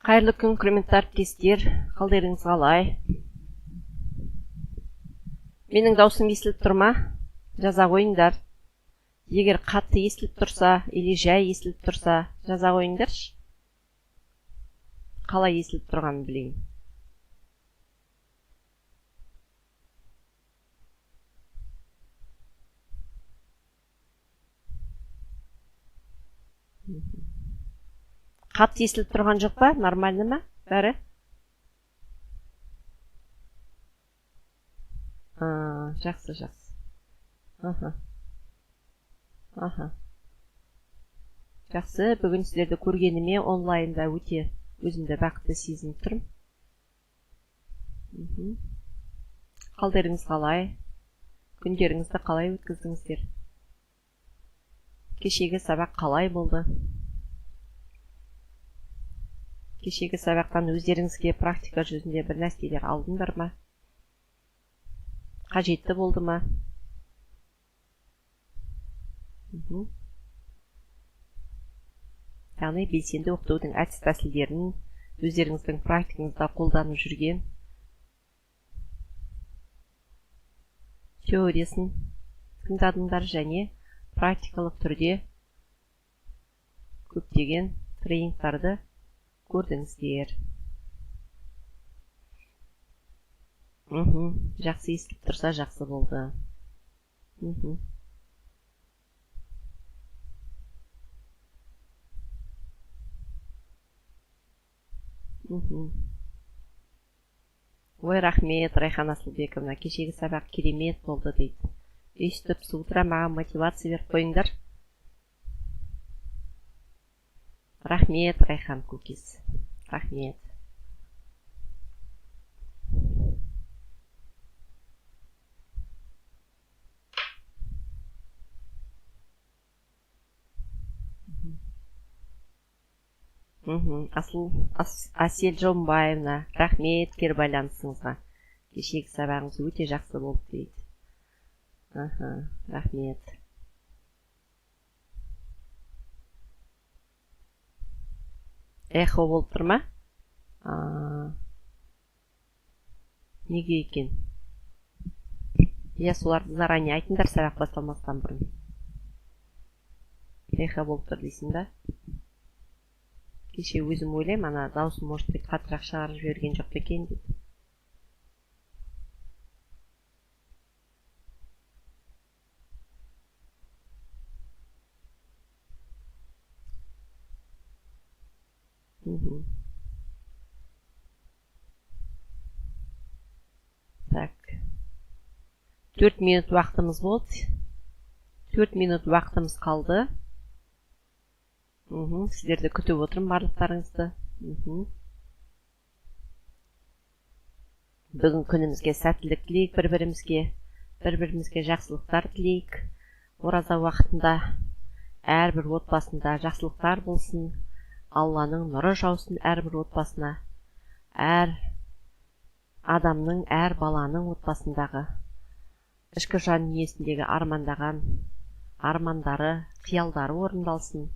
Қайырлы күн, құрметті әріптестер, қалдарыңыз қалай? Менің даусым естіліп тұр ма? Жаза қойыңдар. Егер қатты естіліп тұрса, или жай естіліп тұрса, жаза қойыңдаршы. Қалай естіліп тұрғанын білейін. Қатты естіліп тұрған жоқ па? Нормально ма? Бәрі? Жақсы. Жақсы, бүгін сіздерді көргеніме онлайнда өте өзімді бақытты сезініп тұрмын. Қалдарыңыз қалай? Күндеріңізді қалай өткіздіңіздер? Кешегі сабақ қалай болды? Кешегі сабақтан өздеріңізге практика жүзінде бір нәрселер алдыңдар ма? Қажетті болды ма? Яғни белсенді оқытудың әдіс тәсілдерін өздеріңіздің практикаңызда қолданып жүрген теориясын тыңдадыңдар және практикалық түрде көптеген тренингтарды көрдіңіздер. Жақсы естіліп тұрса жақсы болды. Ой, рахмет, Райхан Асылбековна, кешегі сабақ керемет болды дейді. Естіп, с утра маған мотивация беріп қойыңдар. Рахмет, Райхан Кукис. Рахмет. Асел Жомбаевна, рахмет кербайланысыңызға. Кешегі сабағыңыз өте жақсы болды дейді. Рахмет. Эхо болып тұр ма? Неге екен? Соларды заранее айтыңдар сабақ басталмастан бұрын. Эхо болып тұр дейсің ба? Кеше өзім ойлаймын, ана даусын может быть қаттырақ шығарып жіберген жоқ екен деп. Так. 4 минут уақытымыз болды. 4 минут уақытымыз қалды. Сіздерді күтіп отырмын барлықтарыңызды. Бүгін күнімізге сәттілік тілейік бір-бірімізге жақсылықтар тілейік. Ораза уақытында әрбір отбасында жақсылықтар болсын. Алланың нұры жаусын әрбір отбасына. Әр адамның, әр баланың отбасындағы ішкі жан дүниесіндегі армандаған армандары, қиялдары орындалсын.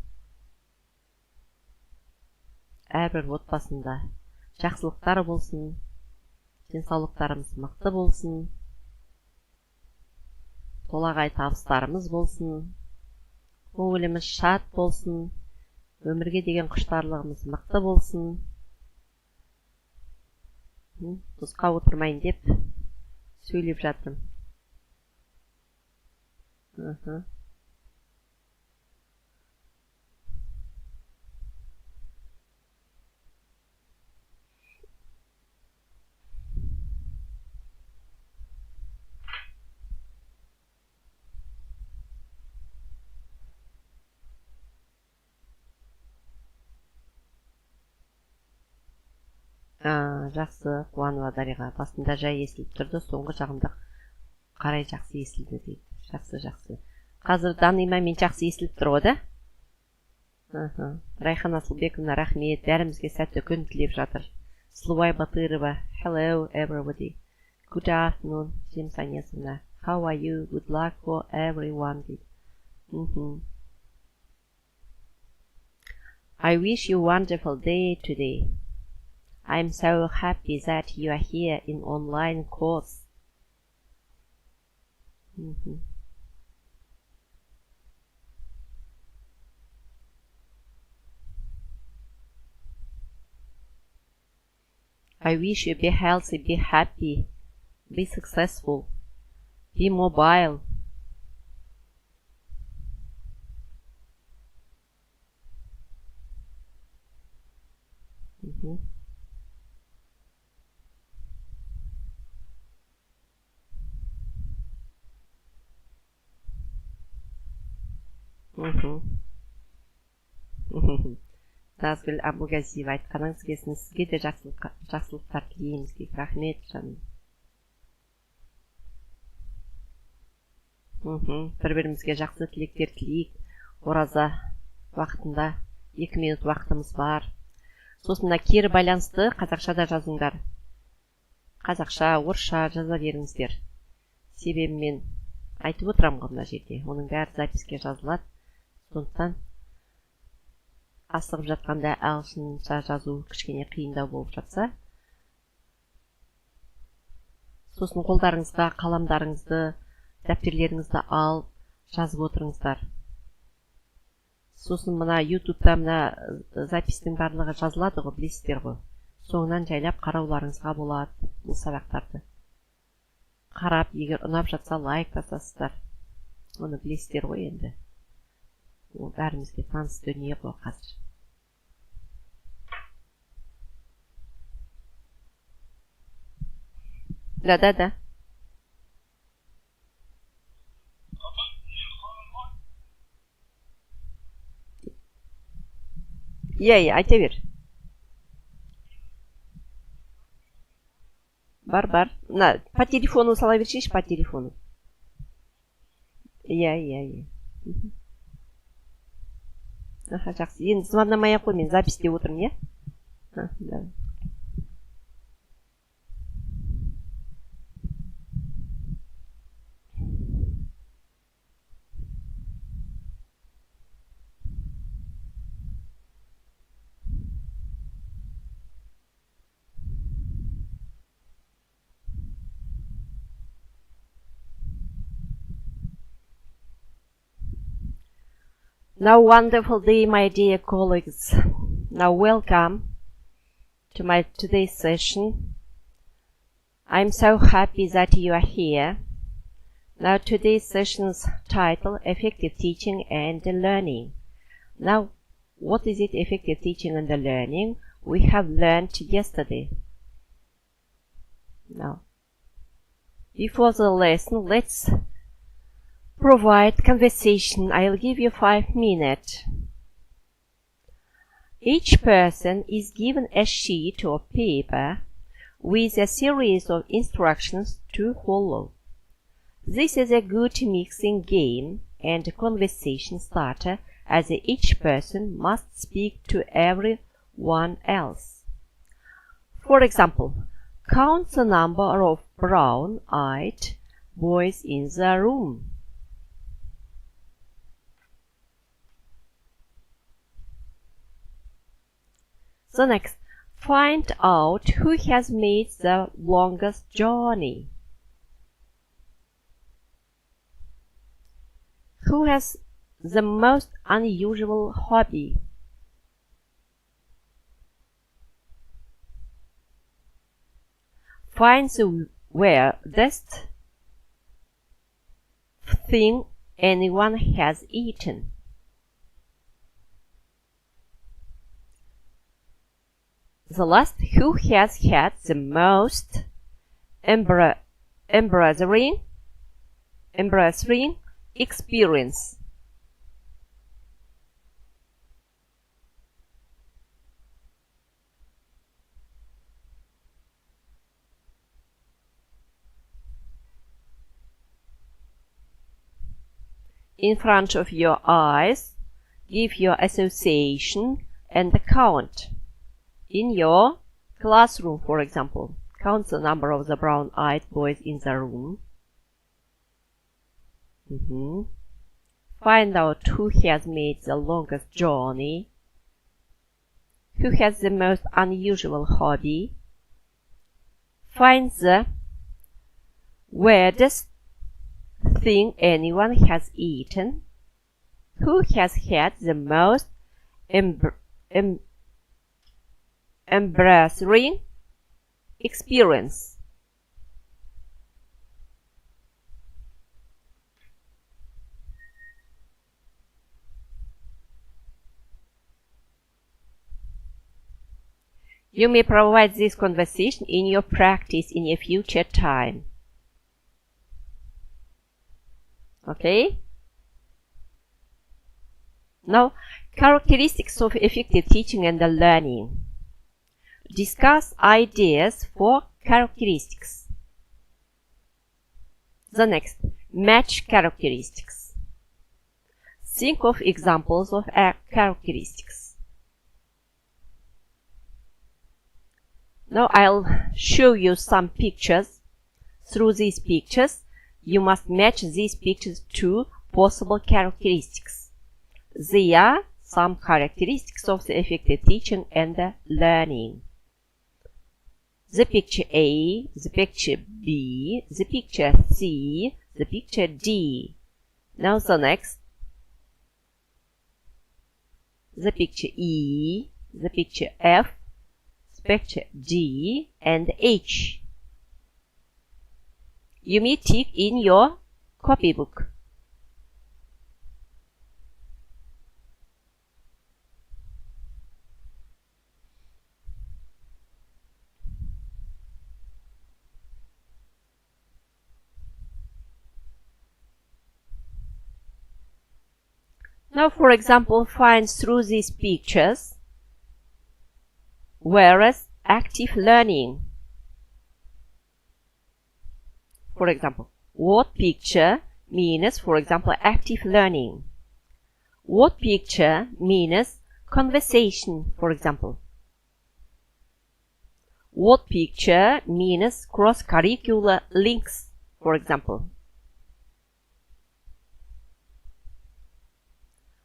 Әрбір отбасында жақсылықтар болсын, денсаулықтарымыз мықты болсын, толағай табыстарымыз болсын, көңіліміз шат болсын, өмірге деген құштарлығымыз мықты болсын. Тұсқа отырмайын деп сөйлеп жатырмын. Жақсы, Қуанова Дариға. Басында жай естіліп тұрды, соңғы жағында қарай жақсы естілді дейді. Жақсы. Қазір даныма мен жақсы естіліп тұр ғой да? Райхан Асылбековна, рахмет. Бәрімізге сәтті күн тілеп жатыр. Слуай Батырова, hello everybody. Good afternoon, Жем Санесовна. How are you? Good luck for everyone. I wish you a wonderful day today. I'm so happy that you are here in online course. I wish you be healthy, be happy, be successful, be mobile. Назгүл Абугазиева айтқаныңыз келсін. Сізге де жақсылықтар тілейміз. Рахмет жаным. Бір-бірімізге жақсы тілектер тілейік. Ораза уақытында 2 минут уақытымыз бар. Сосын мына кері байланысты қазақшада жазыңдар. Қазақша, орысша жаза беріңіздер. Себебі мен айтып отырамын ғой мына жерде. Оның бәрі записке жазылады. Сондықтан асығып жатқанда ағылшынша жазу кішкене қиындау болып жатса, сосын қолдарыңызға қаламдарыңызды, дәптерлеріңізді алып жазып отырыңыздар. Сосын мына YouTube-та мына запистің барлығы жазылады ғой, білесіздер ғой. Соңынан жайлап қарауларыңызға болады бұл сабақтарды. Қарап, егер ұнап жатса лайк басасыздар. Оны білесіздер ғой енді. Ол бәрімізге таныс дүние ғой қазір. Да. Иә, айта бер. Бар. По телефону сала бершейші, по телефону. Иә. Жақсы. Енді звондамай ақ қой, мен записте отырмын, иә? Да. Now, wonderful day, my dear colleagues. Now, welcome to my today's session. I'm so happy that you are here. Now, today's session's title, Effective Teaching and Learning. Now, what is it, effective teaching and learning? We have learned yesterday. Now, before the lesson, let's provide conversation. I'll give you 5 minutes. Each person is given a sheet of paper with a series of instructions to follow. This is a good mixing game and conversation starter, as each person must speak to everyone else. For example, count the number of brown-eyed boys in the room. The next, find out who has made the longest journey. Who has the most unusual hobby? Find the weirdest thing anyone has eaten. The last, who has had the most embarrassing experience? In front of your eyes, give your association and count. In your classroom, for example, count the number of the brown-eyed boys in the room. Find out who has made the longest journey. Who has the most unusual hobby? Find the weirdest thing anyone has eaten. Who has had the most embarrassing experience? You may provide this conversation in your practice in a future time. Okay? Now, characteristics of effective teaching and learning. Discuss ideas for characteristics. The next, match characteristics. Think of examples of characteristics. Now I'll show you some pictures. Through these pictures, you must match these pictures to possible characteristics. They are some characteristics of the effective teaching and learning. The picture A, the picture B, the picture C, the picture D. Now the next. The picture E, the picture F, the picture G, and H. You may tick in your copybook. Now, for example, find through these pictures whereas active learning. For example, what picture means, for example, active learning? What picture means conversation, for example? What picture means cross-curricular links, for example?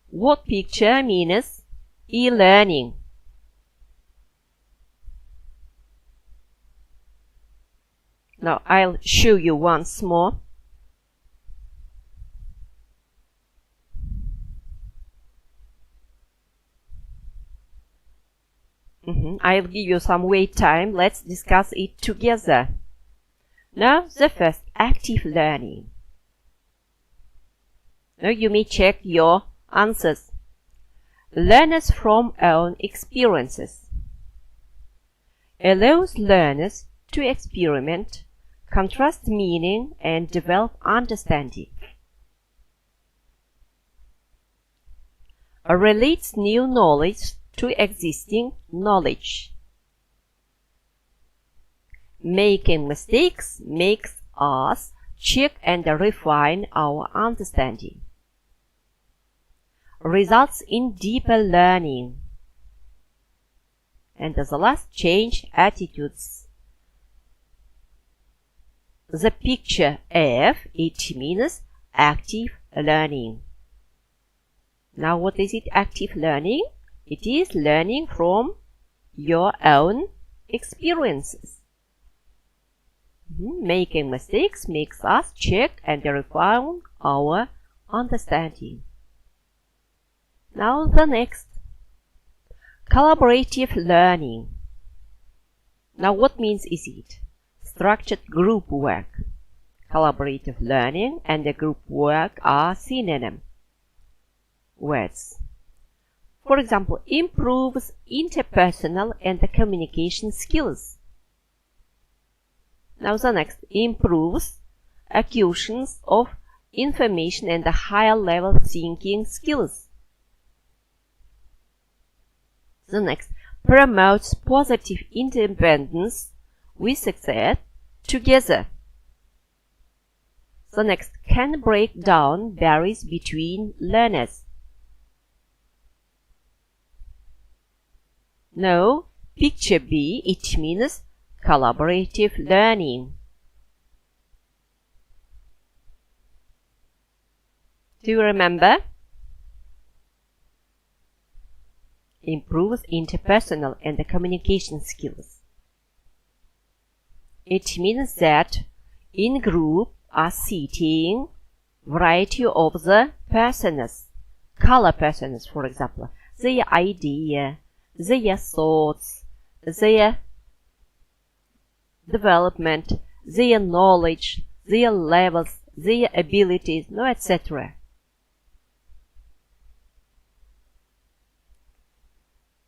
What picture means e-learning? Now I'll show you once more. I'll give you some wait time. Let's discuss it together. Now the first, active learning. Now you may check your answers. Learners from own experiences. Allows learners to experiment, contrast meaning, and develop understanding. Relates new knowledge to existing knowledge. Making mistakes makes us check and refine our understanding. Results in deeper learning. And as the last, change attitudes. The picture F, it means active learning. Now what is it, active learning? It is learning from your own experiences. Making mistakes makes us check and refine our understanding. Now the next, collaborative learning. Now what means is it? Structured group work. Collaborative learning and group work are synonym words. For example, improves interpersonal and communication skills. Now the next, improves acquisition of information and higher level thinking skills. The next, promotes positive independence. We succeed together. The next, can break down barriers between learners. Now, picture B, it means collaborative learning. Do you remember? improves interpersonal and communication skills. It means that in group are sitting variety of the persons, color persons, for example, their idea, their thoughts, their development, their knowledge, their levels, their abilities, etc.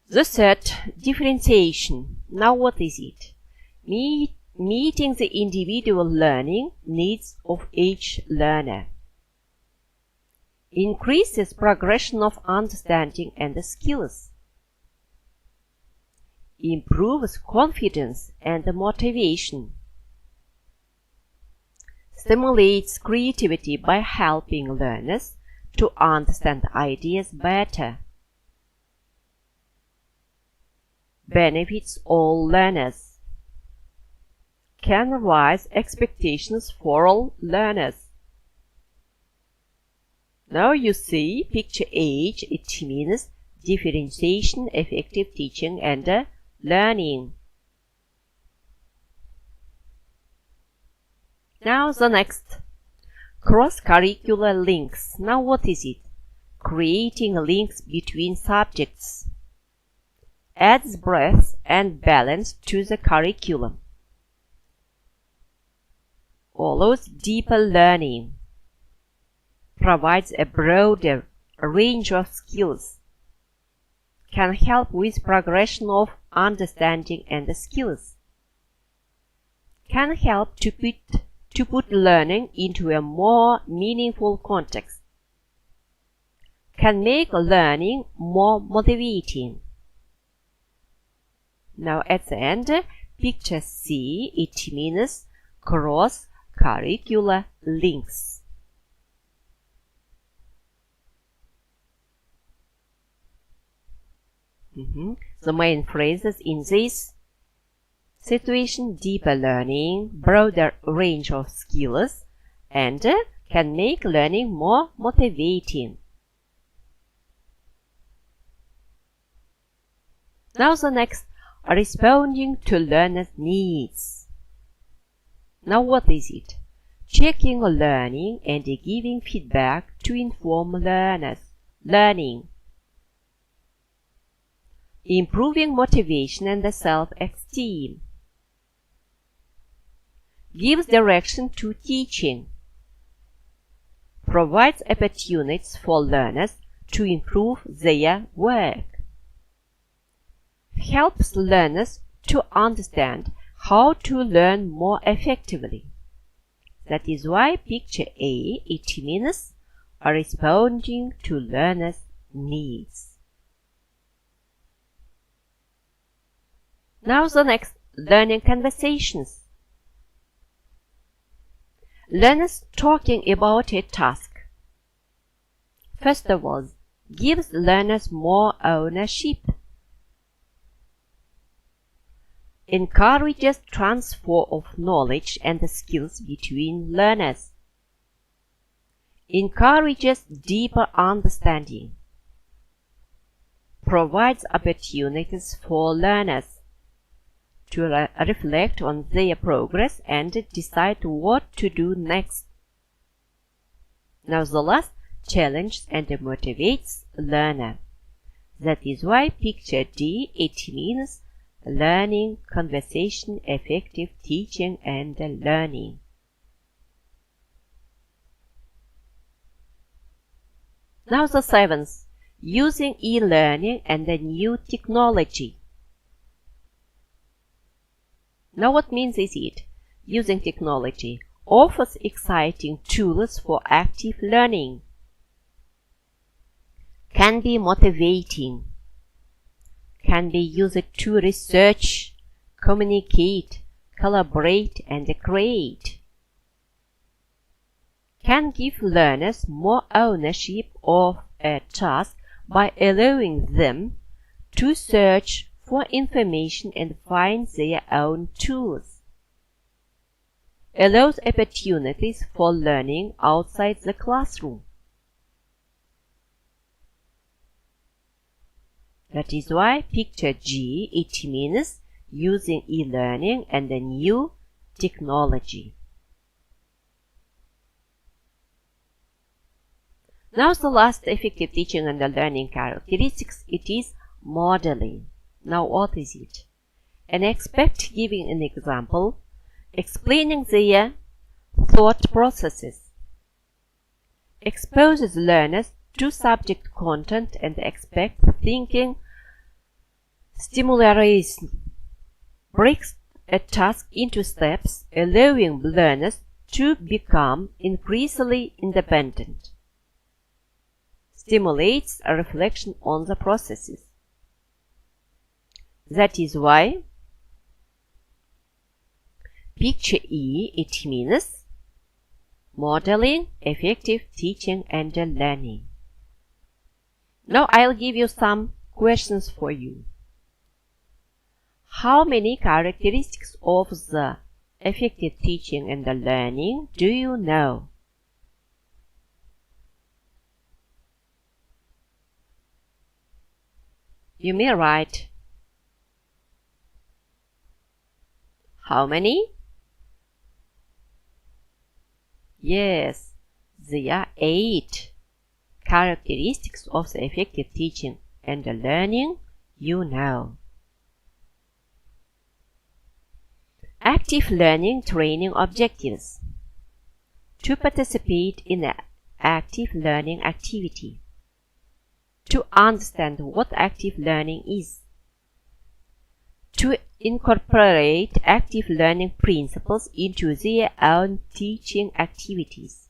The third, differentiation. Now what is it? Meeting the individual learning needs of each learner. Increases progression of understanding and skills. Improves confidence and motivation. Stimulates creativity by helping learners to understand ideas better. Benefits all learners. Can raise expectations for all learners. Now you see picture H, it means differentiation, effective teaching and learning. Now the next, cross-curricular links. Now what is it? Creating links between subjects. Adds breadth and balance to the curriculum. Allows deeper learning. Provides a broader range of skills. Can help with progression of understanding and skills. Can help to put learning into a more meaningful context. Can make learning more motivating. Now at the end, picture C, it means cross-curricular links. The main phrases in this situation: deeper learning, broader range of skills, and can make learning more motivating. Now the next, responding to learners' needs. Now what is it? Checking learning and giving feedback to inform learners' learning. Improving motivation and self-esteem. Gives direction to teaching. Provides opportunities for learners to improve their work. Helps learners to understand how to learn more effectively. That is why picture A, it means responding to learners' needs. Now the next, learning conversations. Learners talking about a task. First of all, gives learners more ownership. Encourages transfer of knowledge and skills between learners. Encourages deeper understanding. Provides opportunities for learners to reflect on their progress and decide what to do next. Now the last, challenges and motivates learner. That is why picture D, it means learning, conversation, effective teaching and learning. Now the seventh, using e-learning and the new technology. Now what means is it? Using technology offers exciting tools for active learning. Can be motivating. Can be used to research, communicate, collaborate and create. Can give learners more ownership of a task by allowing them to search for information and find their own tools. Allows opportunities for learning outside the classroom. That is why picture G, it means using e-learning and the new technology. Now the last effective teaching and the learning characteristics, it is modeling. Now what is it? An expert giving an example, explaining their thought processes, exposes learners to subject content and expect thinking stimulation, breaks a task into steps, allowing learners to become increasingly independent, stimulates a reflection on the processes. That is why picture E, it means modeling, effective teaching and learning. Now I'll give you some questions for you. How many characteristics of the effective teaching and learning do you know? You may write. How many? Yes, there are 8 characteristics of the effective teaching and learning you know. Active learning training objectives. To participate in an active learning activity. To understand what active learning is. To incorporate active learning principles into their own teaching activities.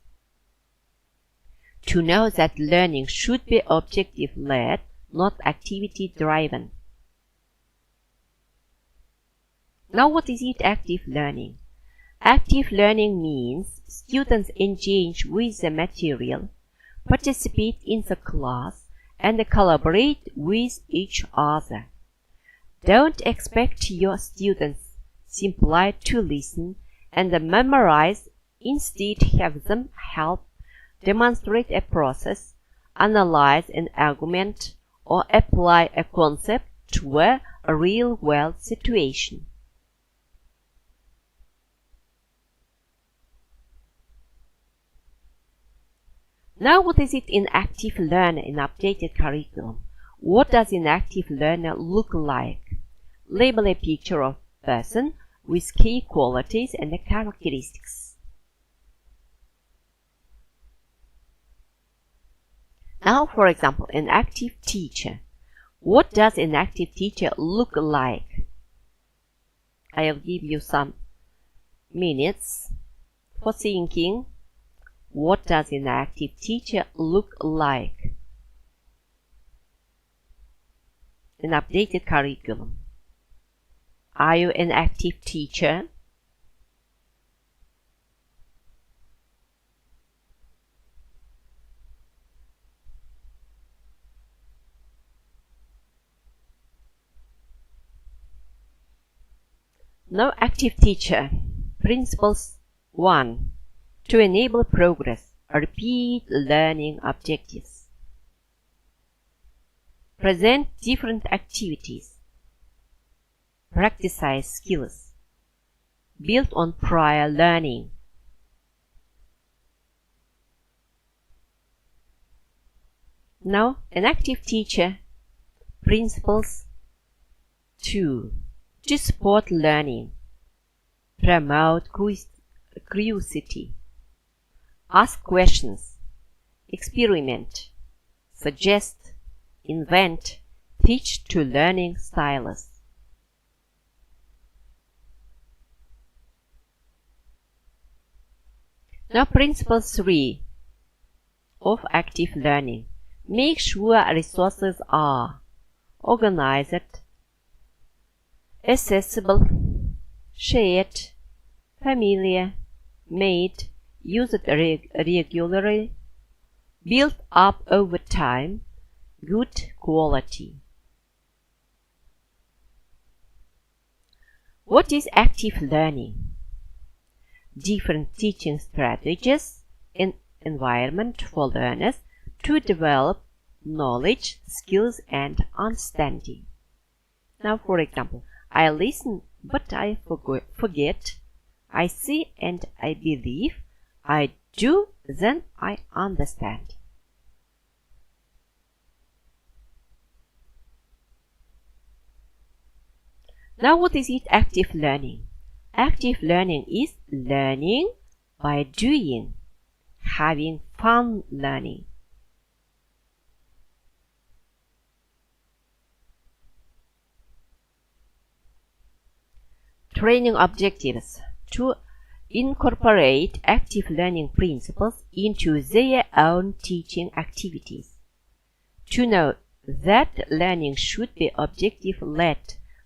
To know that learning should be objective-led, not activity-driven. Now what is it active learning? Active learning means students engage with the material, participate in the class, and collaborate with each other. Don't expect your students simply to listen and memorize. Instead, have them help demonstrate a process, analyze an argument, or apply a concept to a real-world situation. Now what is it in active learner in updated curriculum? What does an active learner look like? Label a picture of a person with key qualities and characteristics. Now, for example, an active teacher. What does an active teacher look like? I'll give you some minutes for thinking. What does an active teacher look like? An updated curriculum. Are you an active teacher? Now, active teacher. Principles 1. To enable progress, repeat learning objectives. Present different activities. Practice skills. Build on prior learning. Now, an active teacher. Principles 2. To support learning. Promote curiosity. Ask questions. Experiment. Suggest. Invent. Teach to learning styles. Now principle 3 of active learning. Make sure resources are organized, accessible, shared, familiar, made, used regularly, built up over time, good quality. What is active learning? Different teaching strategies and environment for learners to develop knowledge, skills, and understanding. Now, for example, I listen but I forget. I see and I believe. I do, then I understand. Now, what is it active learning? Active learning is learning by doing, having fun learning. Training objectives: to incorporate active learning principles into their own teaching activities. To know that learning should be objective-led,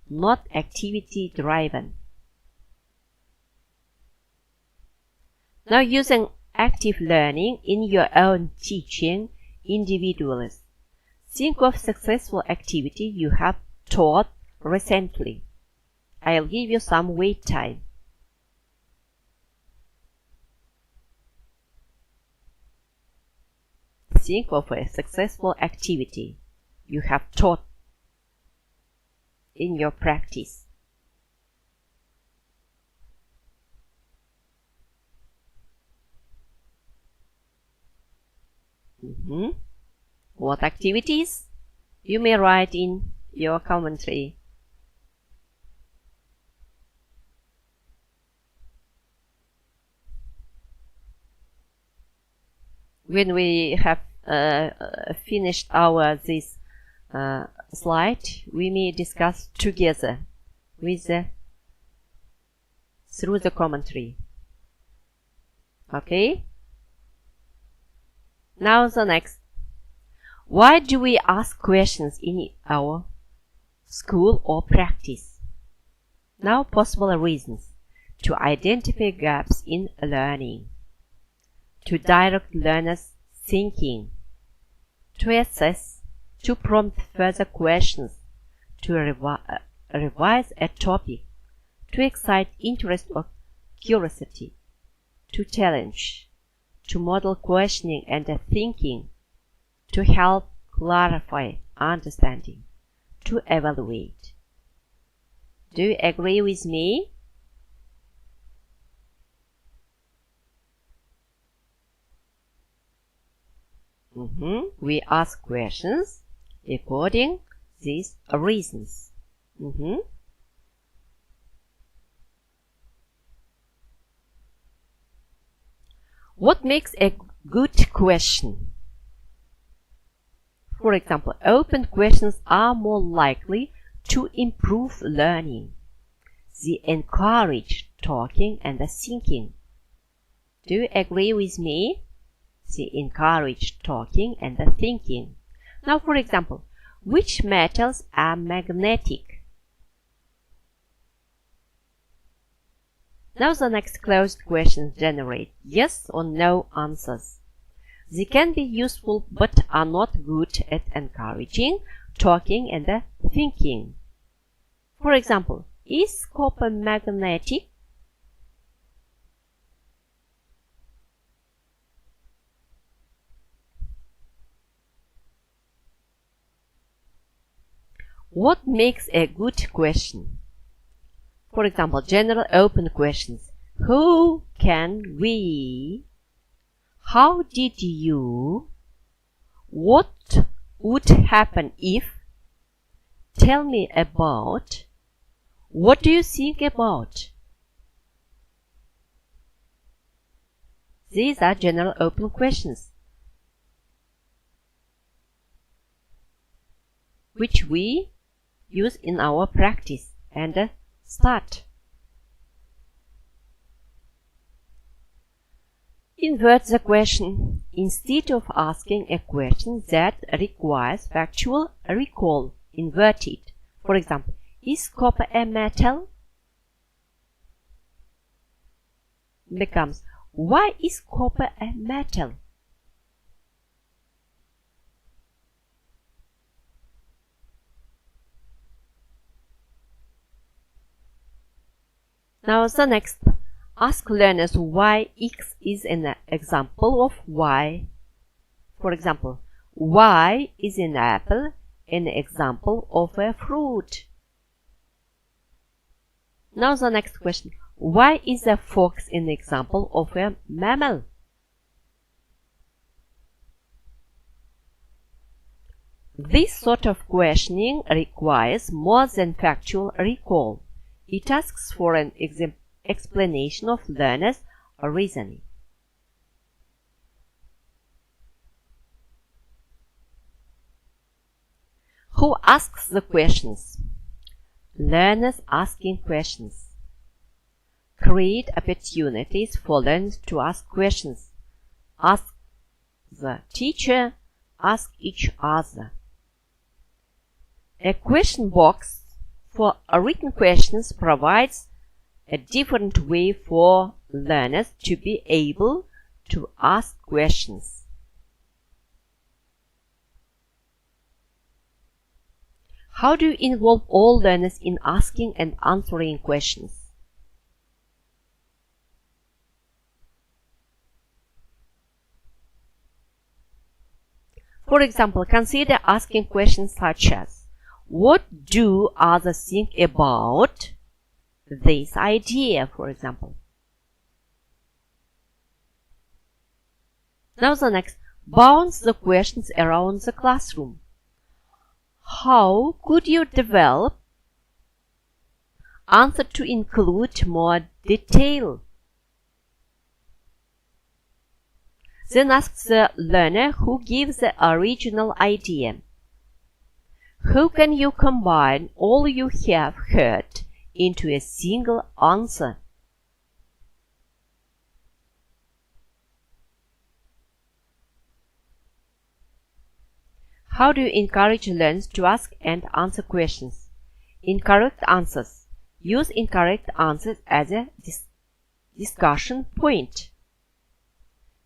not activity-driven. Now, using active learning in your own teaching individually. Think of successful activity you have taught recently. I'll give you some wait time. Think of a successful activity you have taught in your practice. What activities? You may write in your commentary. When we have finished this slide, we may discuss together through the commentary. Okay? Now the next. Why do we ask questions in our school or practice? Now, possible reasons: to identify gaps in learning, to direct learners' thinking, to assess, to prompt further questions, to revise a topic, to excite interest or curiosity, to challenge, to model questioning and thinking, to help clarify understanding, to evaluate. Do you agree with me? We ask questions according to these reasons. What makes a good question? For example, open questions are more likely to improve learning. They encourage talking and thinking. Do you agree with me? They encourage talking and thinking. Now, for example, which metals are magnetic? Now the next closed questions generate yes or no answers. They can be useful but are not good at encouraging talking and thinking. For example, is copper magnetic? What makes a good question? For example, general open questions. Who can we? How did you? What would happen if? Tell me about. What do you think about? These are general open questions, which we use in our practice and start. Invert the question. Instead of asking a question that requires factual recall, invert it. For example, is copper a metal? Becomes, why is copper a metal? Now the next. Ask learners why X is an example of Y. For example, Why is an apple an example of a fruit? Now the next question. Why is a fox an example of a mammal? This sort of questioning requires more than factual recall. It asks for an explanation of learners' reasoning. Who asks the questions? Learners asking questions. Create opportunities for learners to ask questions. Ask the teacher, ask each other. A question box for written questions provides a different way for learners to be able to ask questions. How do you involve all learners in asking and answering questions? For example, consider asking questions such as, what do others think about this idea, for example? Now the next, bounce the questions around the classroom. How could you develop answer to include more detail? Then ask the learner who gives the original idea. How can you combine all you have heard into a single answer? How do you encourage learners to ask and answer questions? Incorrect answers. Use incorrect answers as a discussion point.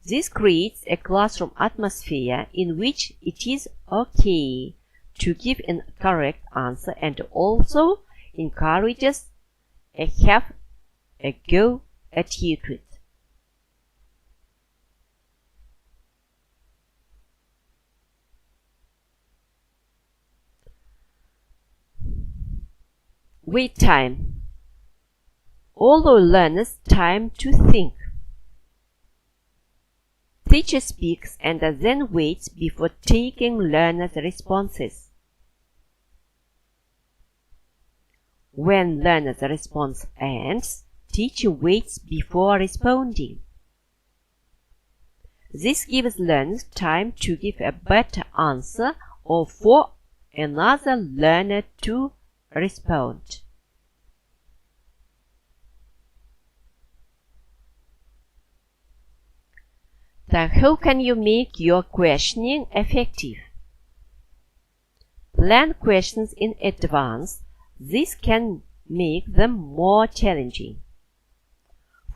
This creates a classroom atmosphere in which it is okay to give a correct answer and also encourages a have a go attitude. Wait time. Allow learners time to think. Teacher speaks and then waits before taking learners' responses. When learners' response ends, teacher waits before responding. This gives learners time to give a better answer or for another learner to respond. Then how can you make your questioning effective? Plan questions in advance. This can make them more challenging.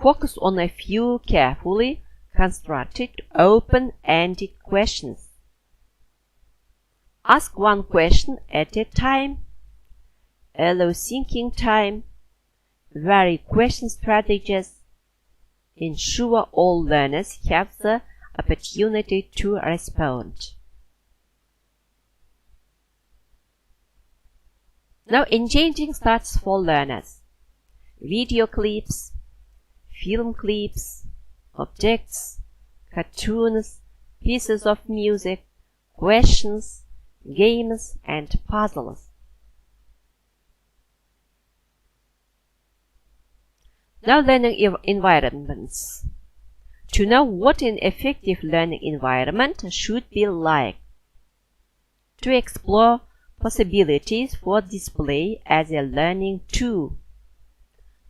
Focus on a few carefully constructed open-ended questions. Ask one question at a time. Allow thinking time. Vary question strategies. Ensure all learners have the opportunity to respond. Now engaging starts for learners. Video clips, film clips, objects, cartoons, pieces of music, questions, games, and puzzles. Now learning environments. To know what an effective learning environment should be like. To explore possibilities for display as a learning tool.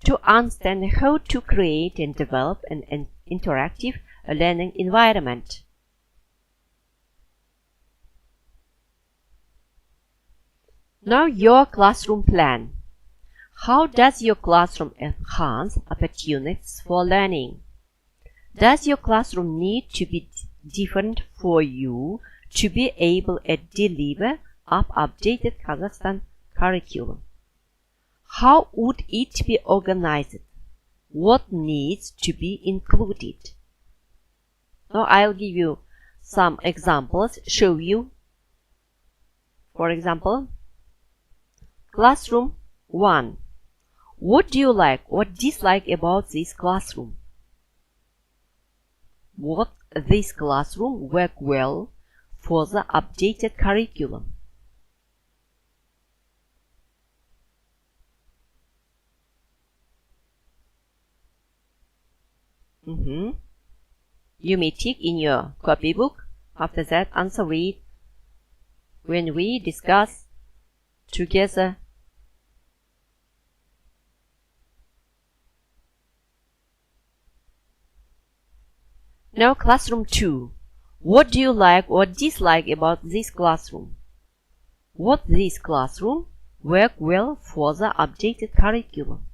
To understand how to create and develop an interactive learning environment. Now your classroom plan. How does your classroom enhance opportunities for learning? Does your classroom need to be different for you to be able to deliver updated Kazakhstan curriculum? How would it be organized? What needs to be included? Now I'll give you some examples show you. For example, classroom 1. What do you like or dislike about this classroom? Would this classroom work well for the updated curriculum? You may tick in your copybook. After that, answer it when we discuss together. Now, classroom 2. What do you like or dislike about this classroom? Would this classroom work well for the updated curriculum?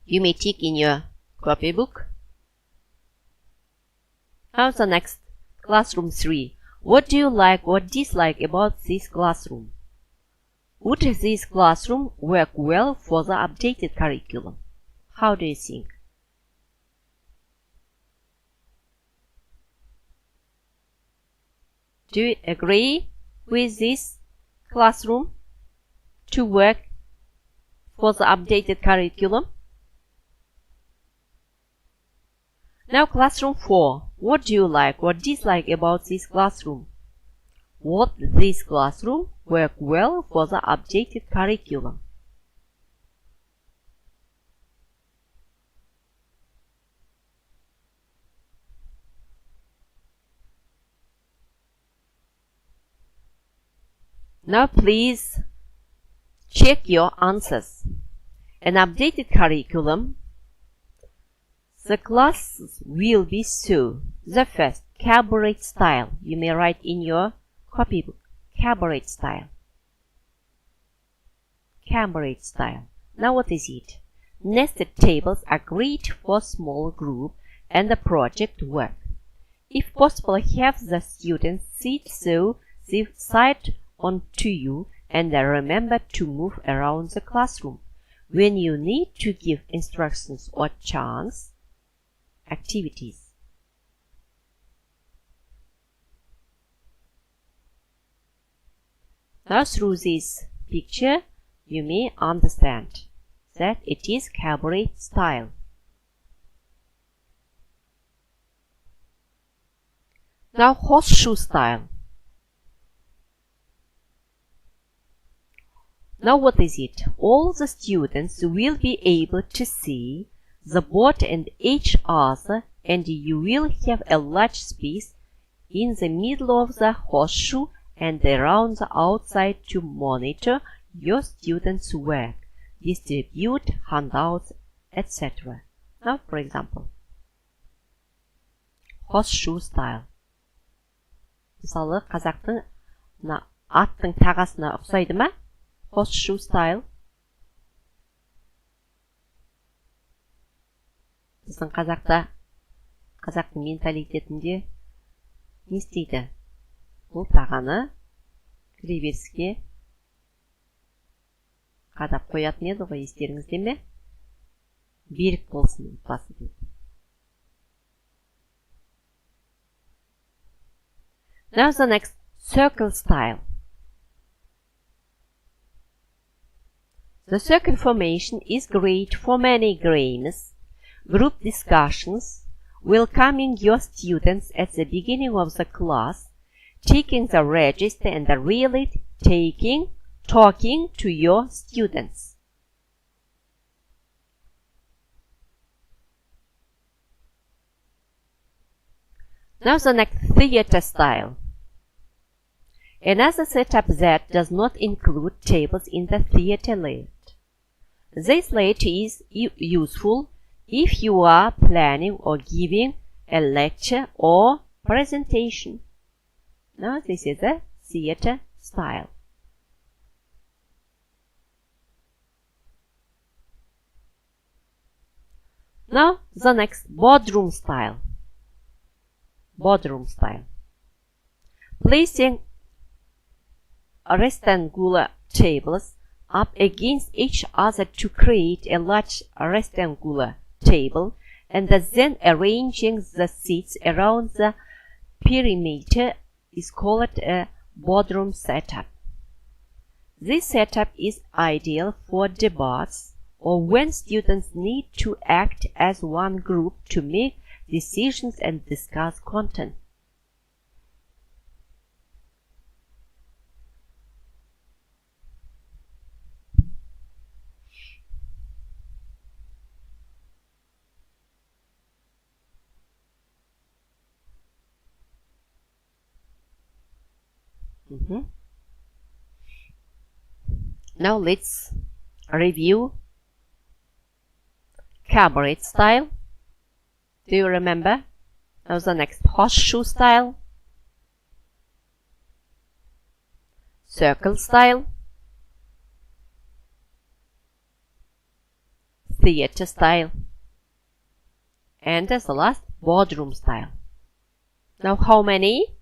You may tick in your copybook. Now the next, classroom 3. What do you like or dislike about this classroom? Would this classroom work well for the updated curriculum? How do you think? Do you agree with this classroom to work for the updated curriculum? Now classroom 4. What do you like or dislike about this classroom? Would this classroom work well for the updated curriculum? Now please check your answers. An updated curriculum. The classes will be so. The first, cabaret style. You may write in your copybook. Cabaret style. Cabaret style. Now what is it? Nested tables are great for small group and the project work. If possible, have the students sit so they side on to you and remember to move around the classroom when you need to give instructions or chance activities. Now through this picture, you may understand that it is cabaret style. Now horseshoe style. Now what is it? All the students will be able to see the board and each other, and you will have a large space in the middle of the horseshoe and around the outside to monitor your students' work, distribute handouts, etc. Now, for example, horseshoe style. Мысалы, қазақтың аттың тағасына ұқсайды ма? Horseshoe style. Біздің қазақтың менталитетінде не істейді? Бұл тағаны кіреберіске қадап қоятын еді ғой, естеріңізде ме? Берік болсын басы дейді. Now the next, circle style. The circle formation is great for many games, group discussions, welcoming your students at the beginning of the class, taking the register and really talking to your students. Now the next, theater style. Another setup that does not include tables in the theater layout. This layout is useful if you are planning or giving a lecture or presentation. Now this is a theater style. Now the next, boardroom style. Boardroom style. Placing rectangular tables up against each other to create a large rectangular table, and then arranging the seats around the perimeter is called a boardroom setup. This setup is ideal for debates or when students need to act as one group to make decisions and discuss content. Now let's review cabaret style. Do you remember? Now the next, horseshoe style, circle style, theater style, and as the last, boardroom style. Now how many?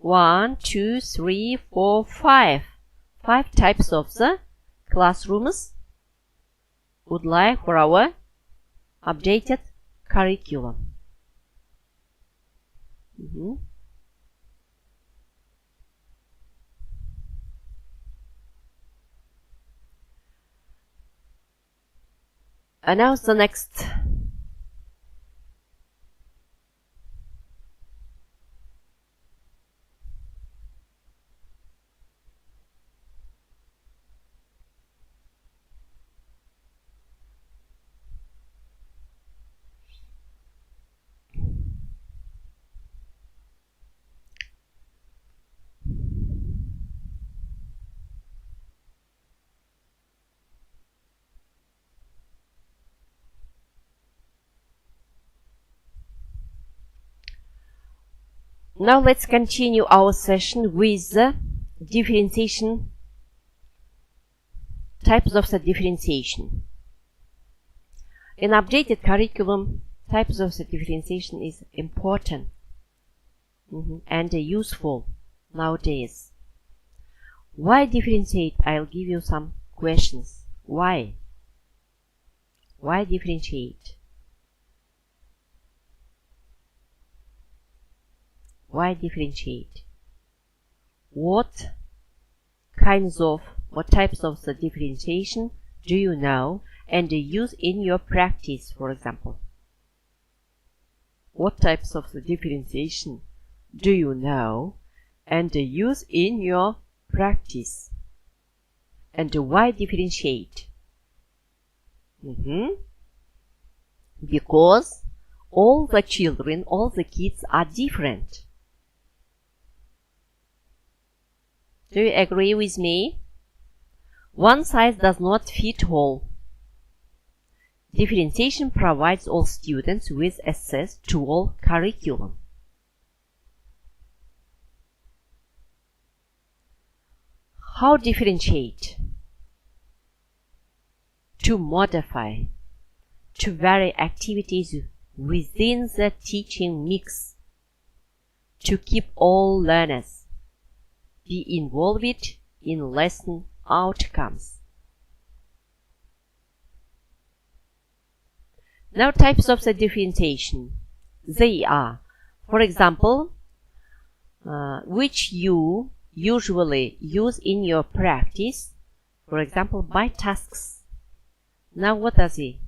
1, 2, 3, 4, 5. 5 types of the classrooms would like for our updated curriculum. And now the next. Now let's continue our session with the differentiation, types of the differentiation. In updated curriculum, types of the differentiation is important and useful nowadays. Why differentiate? I'll give you some questions. Why? Why differentiate? Why differentiate? What types of the differentiation do you know and use in your practice, for example? What types of the differentiation do you know and use in your practice? And why differentiate? Because all the children, all the kids are different. Do you agree with me? One size does not fit all. Differentiation provides all students with access to all curriculum. How differentiate? To modify, to vary activities within the teaching mix, to keep all learners be involved in lesson outcomes. Now types of the differentiation. They are, for example, which you usually use in your practice, for example, by tasks. Now what are they?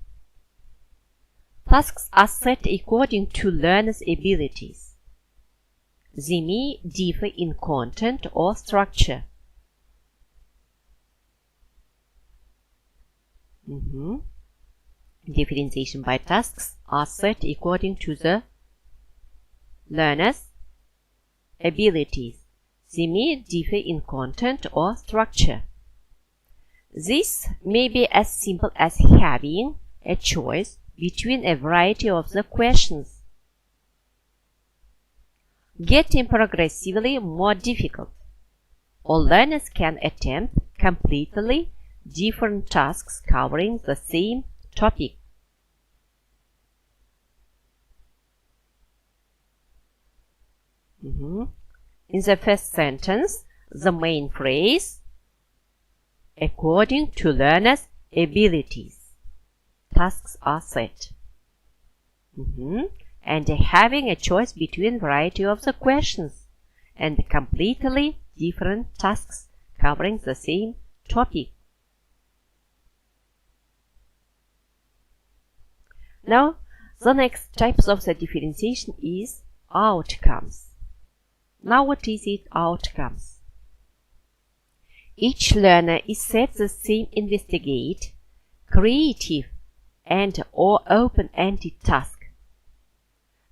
Tasks are set according to learners' abilities. They may differ in content or structure. Differentiation by tasks are set according to the learner's abilities. They may differ in content or structure. This may be as simple as having a choice between a variety of the questions, getting progressively more difficult, or learners can attempt completely different tasks covering the same topic. In the first sentence, the main phrase, according to learner's abilities, tasks are set. And having a choice between variety of the questions and completely different tasks covering the same topic. Now, the next types of the differentiation is outcomes. Now, what is it, outcomes? Each learner is set the same investigate, creative, and or open-ended task.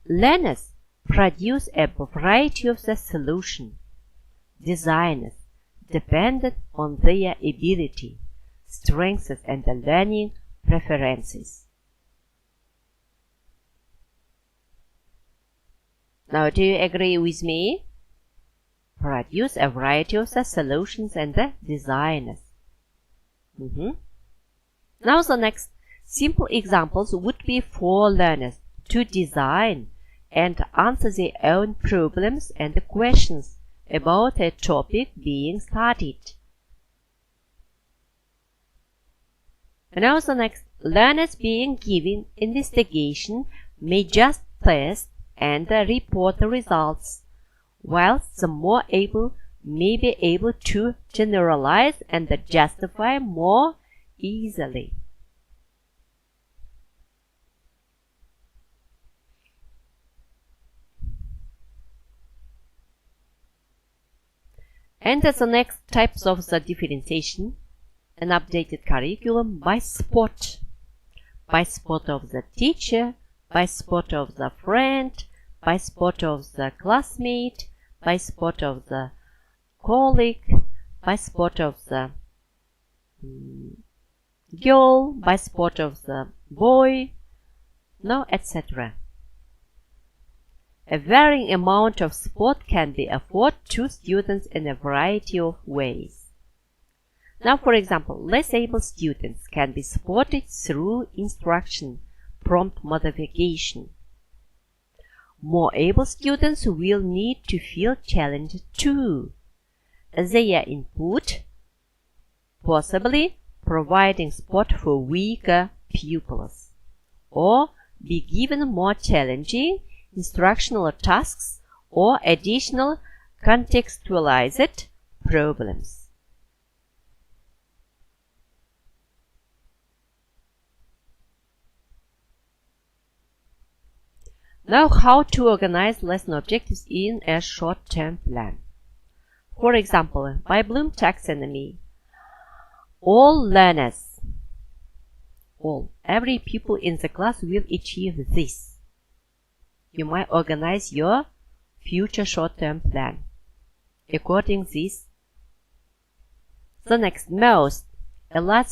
Learners produce a variety of the solution, designers, dependent on their ability, strengths, and the learning preferences. Now, do you agree with me? Produce a variety of the solutions and the designers. Now, the next simple examples would be for learners to design and answer their own problems and questions about a topic being studied. Now, the next, learners being given investigation may just test and report the results, whilst the more able may be able to generalize and justify more easily. And the next types of the differentiation, an updated curriculum by spot of the teacher, by spot of the friend, by spot of the classmate, by spot of the colleague, by spot of the girl, by spot of the boy, etc. A varying amount of spot can be afforded to students in a variety of ways. Now, for example, less able students can be spotted through instruction, prompt modification. More able students will need to feel challenged too. Their input, possibly providing spot for weaker pupils, or be given more challenging instructional tasks or additional contextualized problems. Now, how to organize lesson objectives in a short-term plan. For example, by Bloom taxonomy, every pupil in the class will achieve this. You might organize your future short-term plan according to this. The next, a large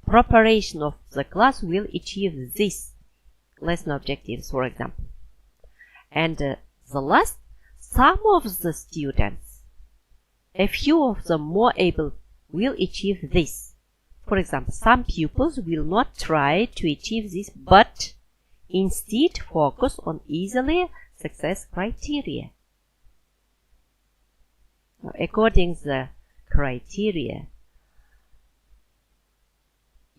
proportion of the class will achieve this lesson objectives, for example. And the last, some of the students, a few of the more able, will achieve this. For example, some pupils will not try to achieve this, but instead focus on easily success criteria. Now, according to the criteria,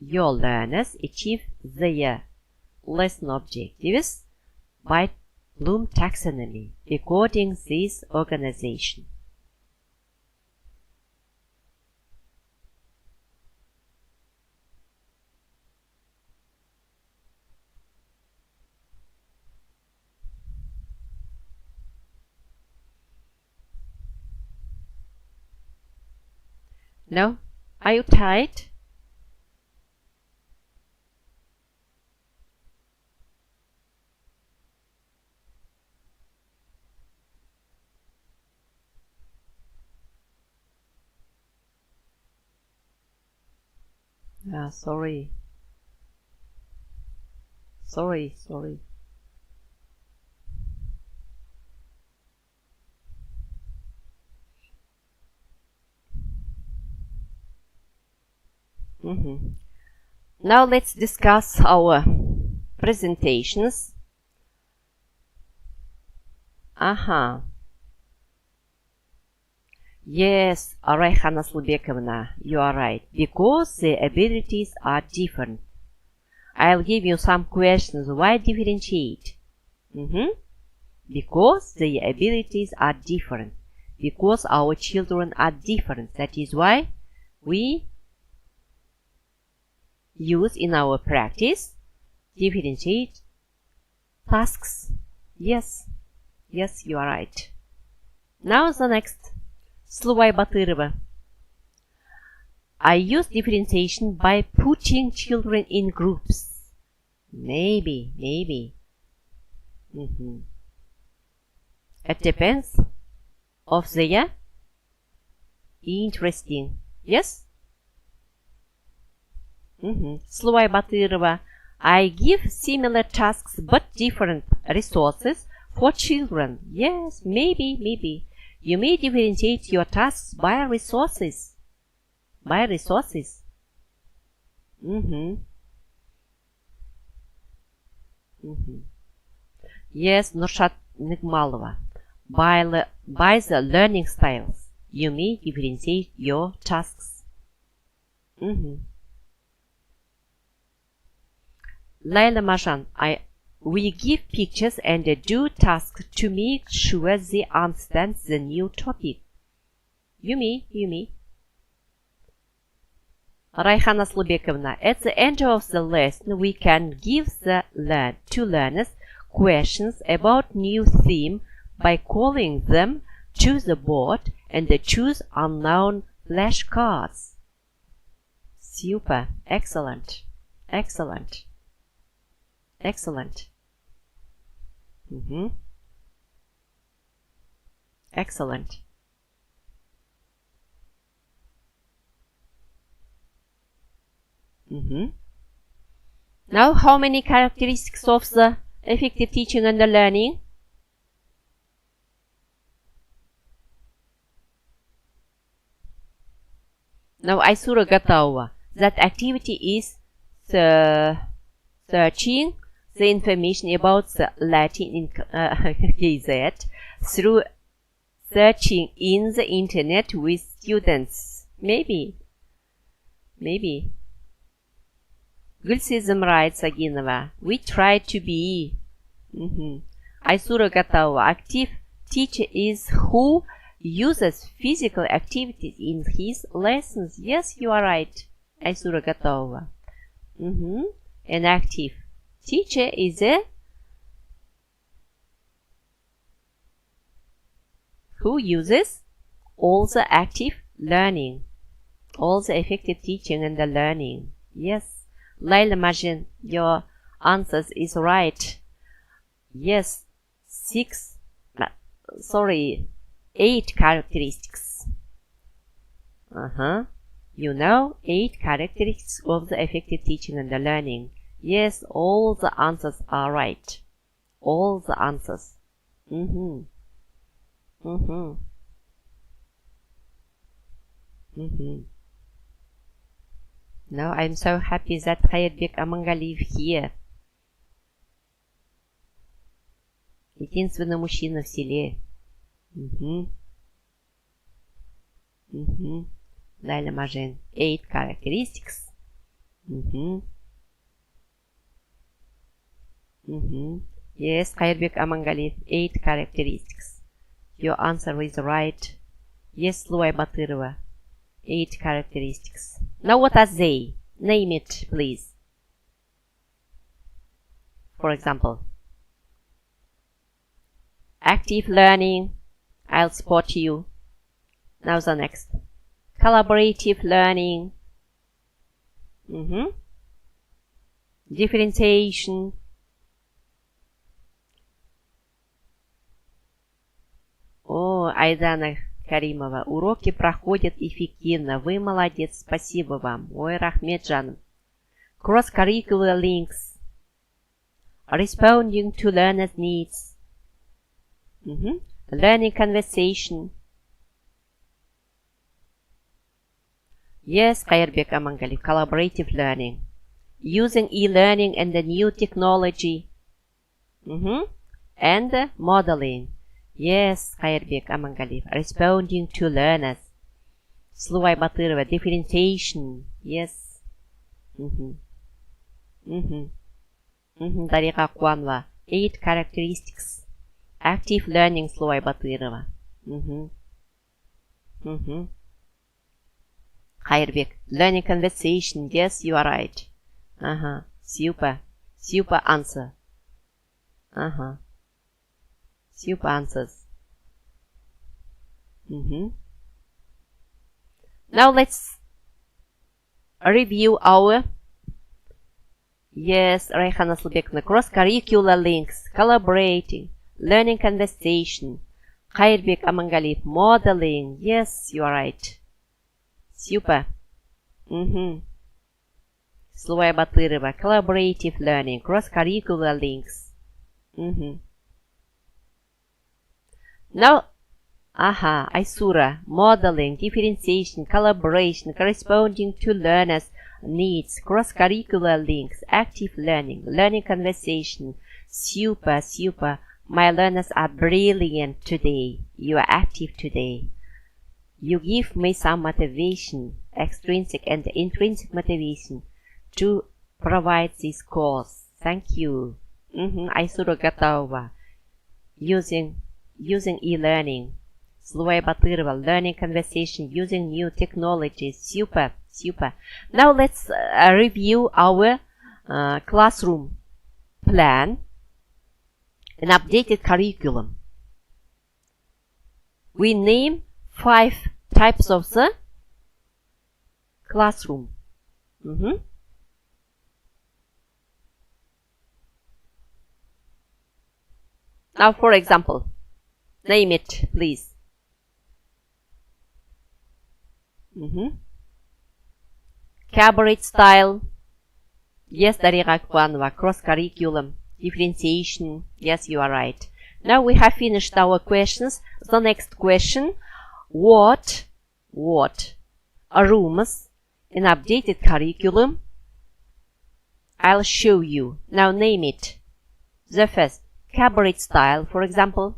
your learners achieve their lesson objectives by Bloom taxonomy according to this organization. Now, are you tired? Sorry. Now let's discuss our presentations. Yes, Rayhana Slubekovna, you are right. Because the abilities are different. I'll give you some questions. Why differentiate? Because the abilities are different. Because our children are different. That is why we use in our practice differentiate tasks. Yes, you are right. Now the next. Sluvay Batırova. I use differentiation by putting children in groups. Maybe. It depends of their interesting. Yes? Sluvay Batırova. I give similar tasks but different resources for children. Yes, maybe. You may differentiate your tasks by resources. Yes, Nurşat Nigmalova. By the learning styles, you may differentiate your tasks. Layla Majan, we give pictures and do tasks to make sure they understand the new topic. Yumi. Rayhana Slubekovna, at the end of the lesson, we can give to learners questions about new theme by calling them to the board and choose unknown flashcards. Super. Excellent. Excellent. Now, how many characteristics of the effective teaching and the learning? Now, Aysura готова. That activity is searching the information about the Latin Gazette through searching in the internet with students. Maybe. Gulsizm writes Aginova. We try to be. Aysura готова. Active teacher is who uses physical activities in his lessons. Yes, you are right. Aysura готова. An active teacher is a who uses all the active learning, all the effective teaching and the learning. Yes, Layla Majin, your answers is right. Yes, 8 characteristics. You know, 8 characteristics of the effective teaching and the learning. Yes, all the answers are right. All the answers. Now I'm so happy that Hayatbek Amangaliев here. Единственный мужчина в селе. Layla Majin, 8 characteristics. Yes, Hayatbek Amangaliев, 8 characteristics. Your answer is right. Yes, Sluvay Batırova, 8 characteristics. Now what are they? Name it, please. For example, active learning. I'll spot you. Now the next. Collaborative learning. Differentiation. О, Айдана Каримова, уроки проходят эффективно. Вы молодец, спасибо вам. Ой, Рахметжан. Cross-curricular links. Responding to learners' needs. Learning conversation. Yes, Hayatbek Amangaliев, collaborative learning. Using e-learning and the new technology. And modeling. Yes, Кайырбек Амангалиев. Responding to learners. Слуай Батырова. Differentiation. Yes. Дариға Қуанова. 8 characteristics. Active learning. Слуай Батырова. Кайырбек. Learning conversation. Yes, you are right. Super. Super answer. Super answers. Now let's review our Rayhan Asılbek'in cross-curricular links, collaborating, learning conversation, Kairbek Amangaliев, modeling. Yes, you are right. Super. Слуай Батырова, collaborative learning, cross-curricular links. Now, Aysura, modeling, differentiation, collaboration, corresponding to learners' needs, cross-curricular links, active learning, learning conversation. Super, super. My learners are brilliant today. You are active today. You give me some motivation, extrinsic and intrinsic motivation to provide this course. Thank you. Aysura готова. Using e-learning. Слуай Батырова, learning conversation using new technologies. Super, super. Now let's review our classroom plan, an updated curriculum. We name 5 types of the classroom. Now, for example, name it, please. Cabaret style. Yes, Darigha Akbanova. Cross-curriculum. Differentiation. Yes, you are right. Now we have finished our questions. The next question. What rooms in updated curriculum? I'll show you. Now name it. The first. Cabaret style, for example.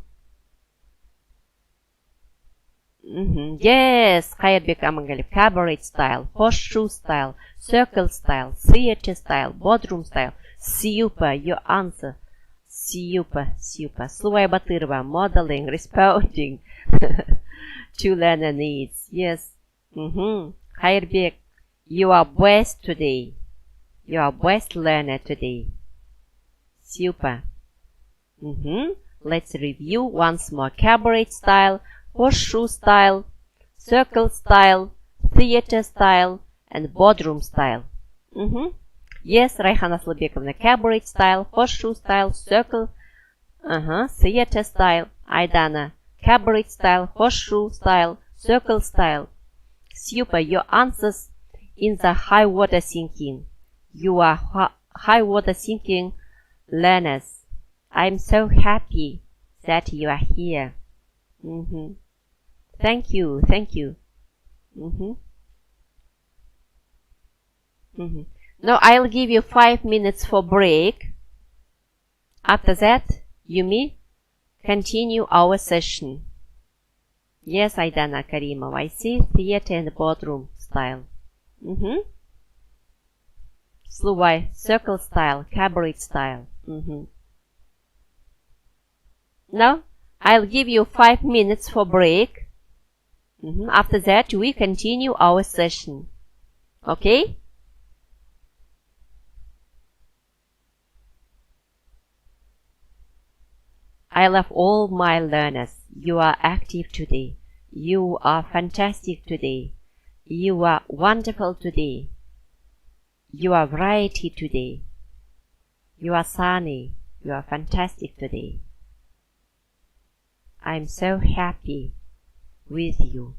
Yes, Kairbek Amangaliев. Cabaret style, horseshoe style, circle style, theater style, boardroom style. Super, your answer. Super, super. Слуай Батырова, modeling, responding to learner needs. Yes. Kairbek, you are best today. You are best learner today. Super. Let's review once more. Cabaret style, horseshoe style, circle style, theater style, and boardroom style. Yes, Rayhan Asılbekovna. Cabaret style, horseshoe style, circle, theater style. Aydana. Cabaret style, horseshoe style, circle style. Super, your answers in the high water thinking. You are high water thinking learners. I'm so happy that you are here. Thank you, thank you. Now I'll give you 5 minutes for break. After that, you may continue our session. Yes, Aydana Karimov, I see theater and boardroom style. Слуай, circle style, cabaret style. Now, I'll give you 5 minutes for break. After that, we continue our session. Okay? I love all my learners. You are active today. You are fantastic today. You are wonderful today. You are variety today. You are sunny. You are fantastic today. I'm so happy with you.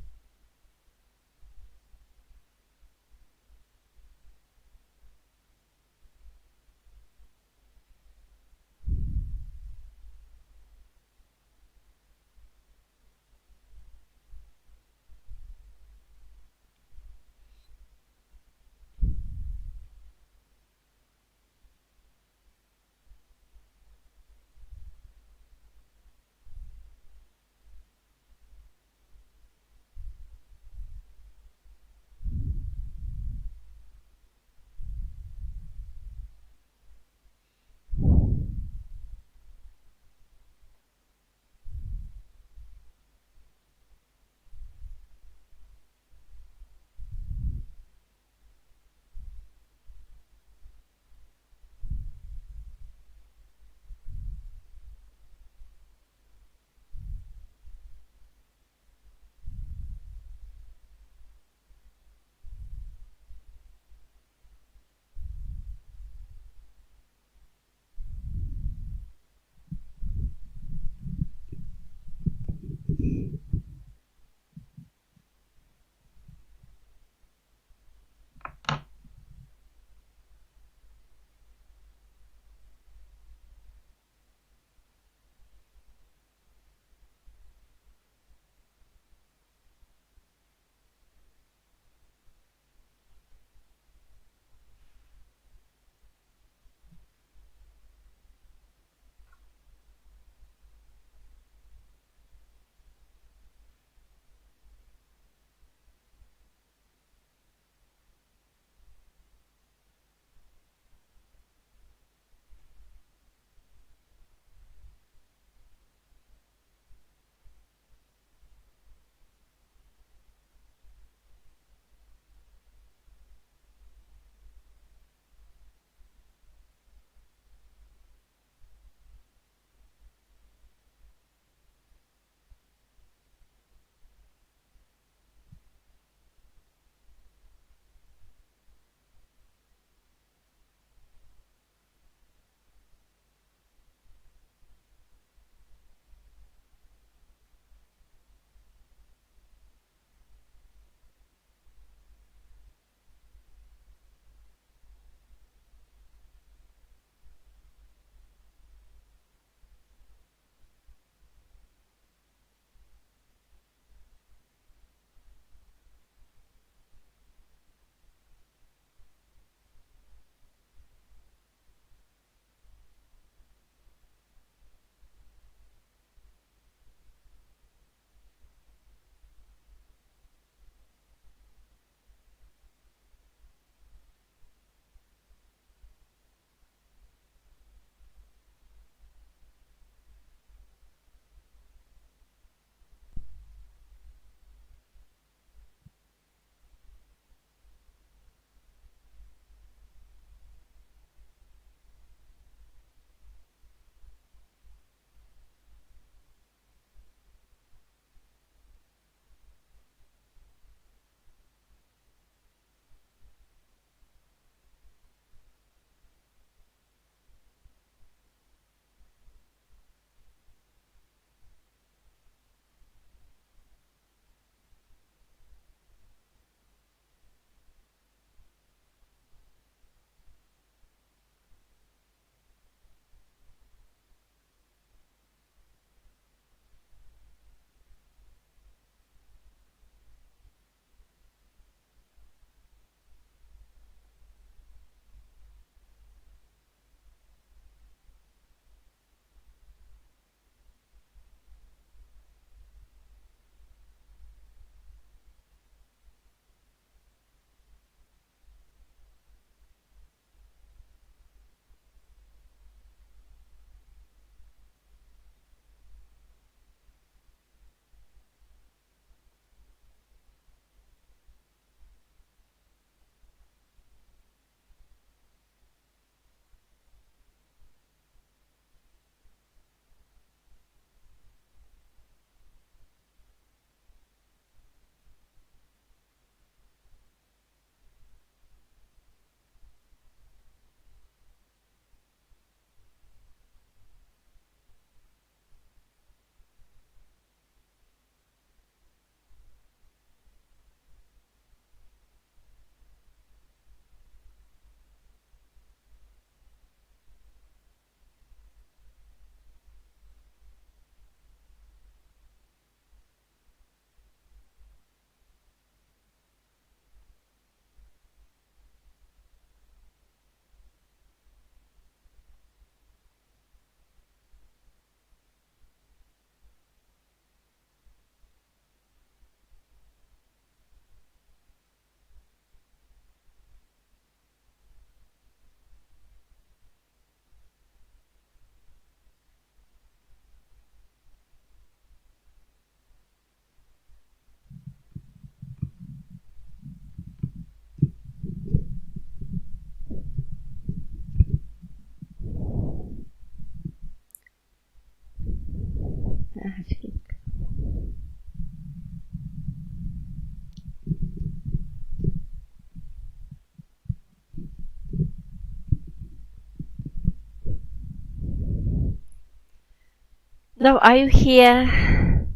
Now, are you here?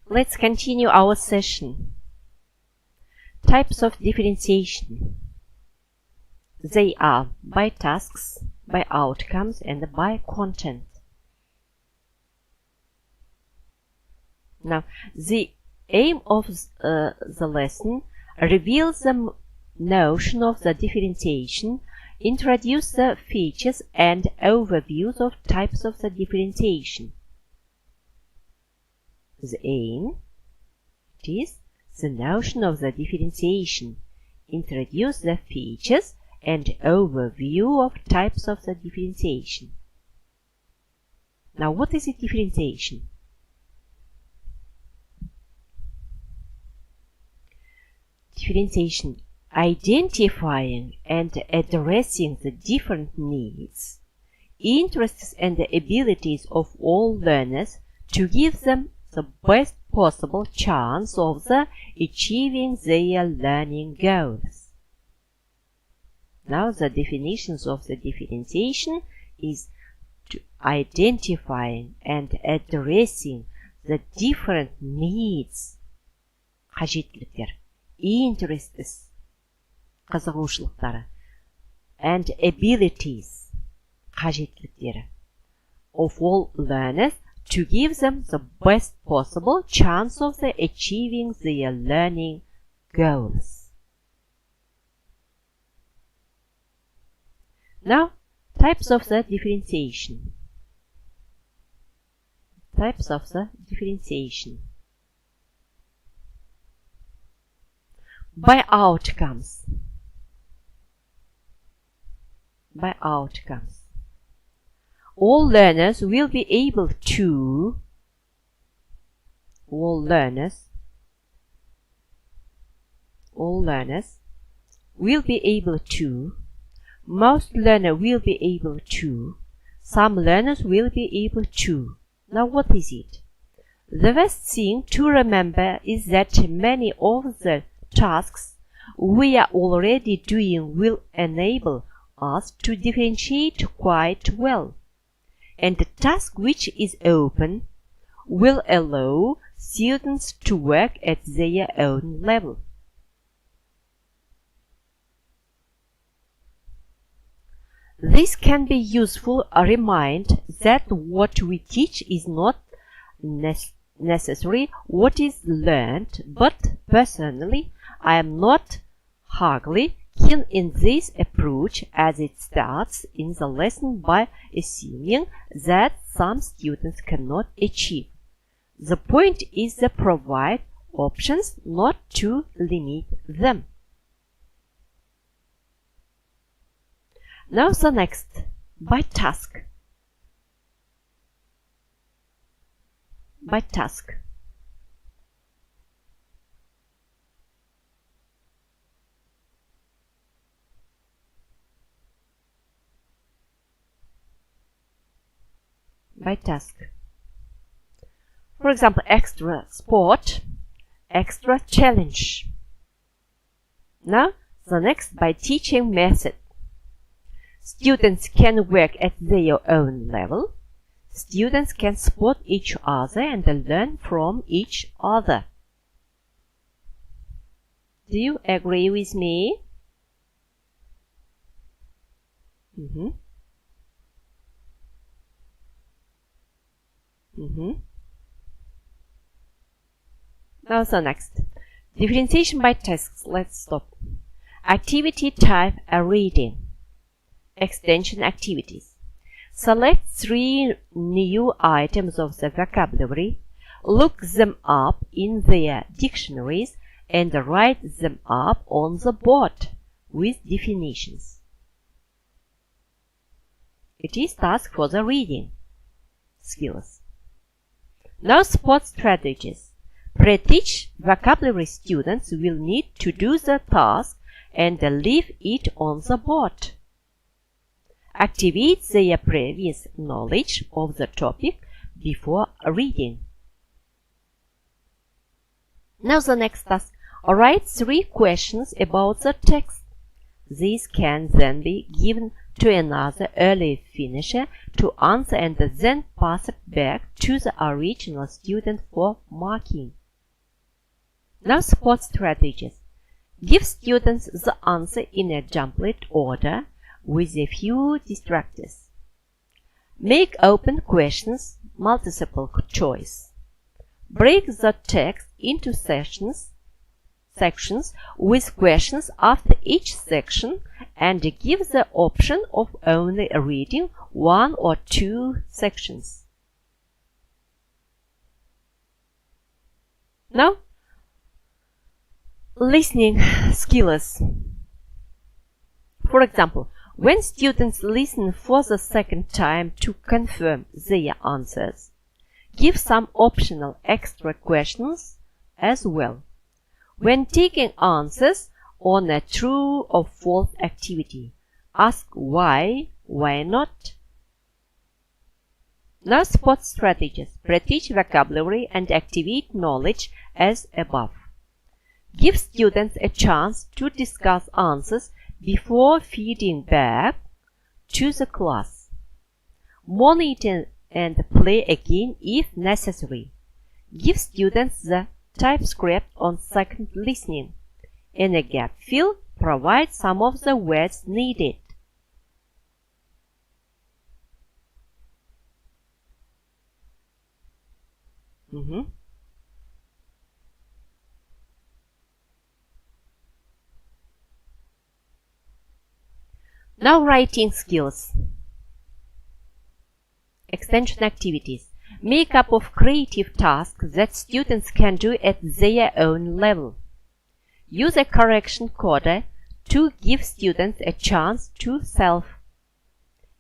Let's continue our session. Types of differentiation. They are by tasks, by outcomes, and by content. Now, the aim of the lesson reveals the notion of the differentiation, introduce the features and overviews of types of the differentiation. The aim, it is the notion of the differentiation, introduce the features and overview of types of the differentiation. Now, what is a differentiation? Differentiation: identifying and addressing the different needs, interests and abilities of all learners to give them the best possible chance of achieving their learning goals. Now, the definitions of the differentiation is to identifying and addressing the different needs, қажеттіліктер, interests, қызығушылықтары, and abilities, қажеттіліктері, of all learners to give them the best possible chance of achieving their learning goals. Now, types of the differentiation. Types of the differentiation. By outcomes. By outcomes. All learners will be able to will be able to, most learners will be able to, some learners will be able to. Now, what is it? The best thing to remember is that many of the tasks we are already doing will enable us to differentiate quite well, and the task which is open will allow students to work at their own level. This can be useful a reminder that what we teach is not necessarily what is learned, but personally, I am not hardly keen in this approach, as it starts in the lesson by assuming that some students cannot achieve. The point is to provide options, not to limit them. Now the next, by task. By task. By task. For example, extra sport, extra challenge. Now, the next, by teaching method. Students can work at their own level. Students can support each other and learn from each other. Do you agree with me? Now the next. Differentiation by tasks. Let's stop. Activity type reading. Extension activities. Select 3 new items of the vocabulary, look them up in their dictionaries, and write them up on the board with definitions. It is task for the reading skills. Now, spot strategies. Pre-teach vocabulary students will need to do the task and leave it on the board. Activate their previous knowledge of the topic before reading. Now the next task. Write 3 questions about the text. These can then be given to another early finisher to answer and then pass it back to the original student for marking. Now support strategies. Give students the answer in a jumbled order with a few distractors. Make open questions multiple choice. Break the text into sections with questions after each section and give the option of only reading one or two sections. Now, listening skills. For example, when students listen for the second time to confirm their answers, give some optional extra questions as well. When taking answers on a true or false activity, ask why not. Now spot strategies. Pre-teach vocabulary and activate knowledge as above. Give students a chance to discuss answers before feeding back to the class. Monitor and play again if necessary. Give students the typescript on second listening. In a gap fill, provide some of the words needed. Now writing skills. Extension activities. Make up of creative tasks that students can do at their own level. Use a correction coder to give students a chance to self.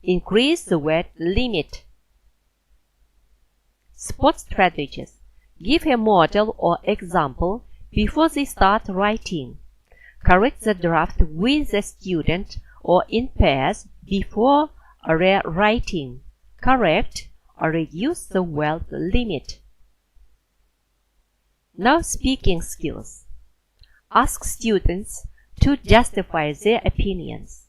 Increase the word limit. Spot strategies. Give a model or example before they start writing. Correct the draft with the student or in pairs before rewriting. Correct or reduce the word limit. Now speaking skills. Ask students to justify their opinions.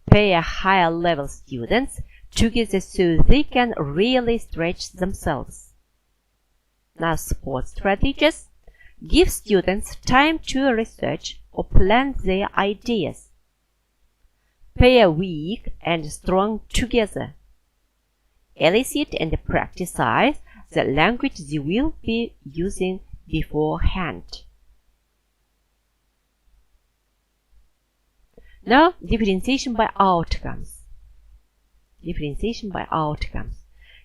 Pair higher level students together so they can really stretch themselves. Now support strategies. Give students time to research or plan their ideas. Pair weak and strong together. Elicit and practice the language they will be using beforehand. Now, differentiation by outcomes. Differentiation by outcomes.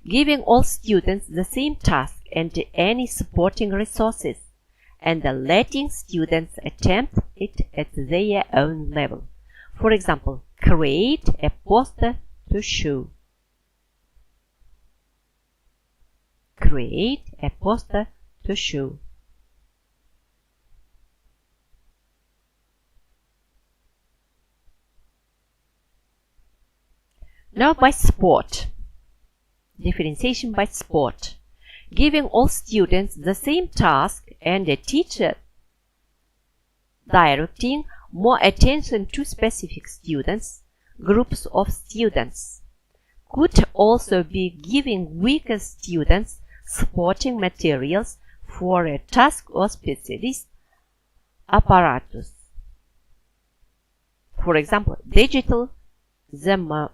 Giving all students the same task and any supporting resources, and letting students attempt it at their own level. For example, create a poster to show. Create a poster to show. Now by sport. Differentiation by sport. Giving all students the same task and a teacher directing more attention to specific students, groups of students. Could also be giving weaker students supporting materials for a task or specialist apparatus. For example, digital thermometer.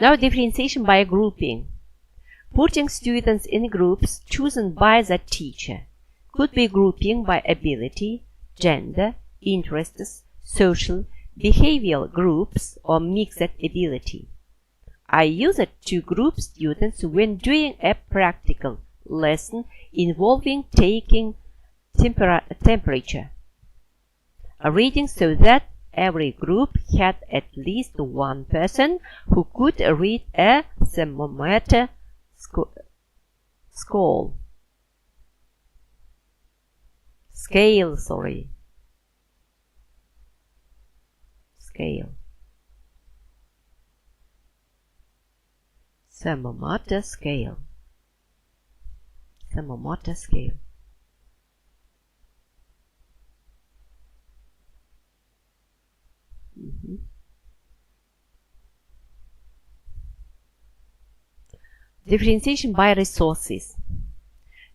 Now differentiation by grouping. Putting students in groups chosen by the teacher. Could be grouping by ability, gender, interests, social, behavioral groups, or mixed ability. I use it to group students when doing a practical lesson involving taking temperature. A reading so that every group had at least one person who could read a thermometer scale. Thermometer scale. maximum motor skill. Differentiation by resources.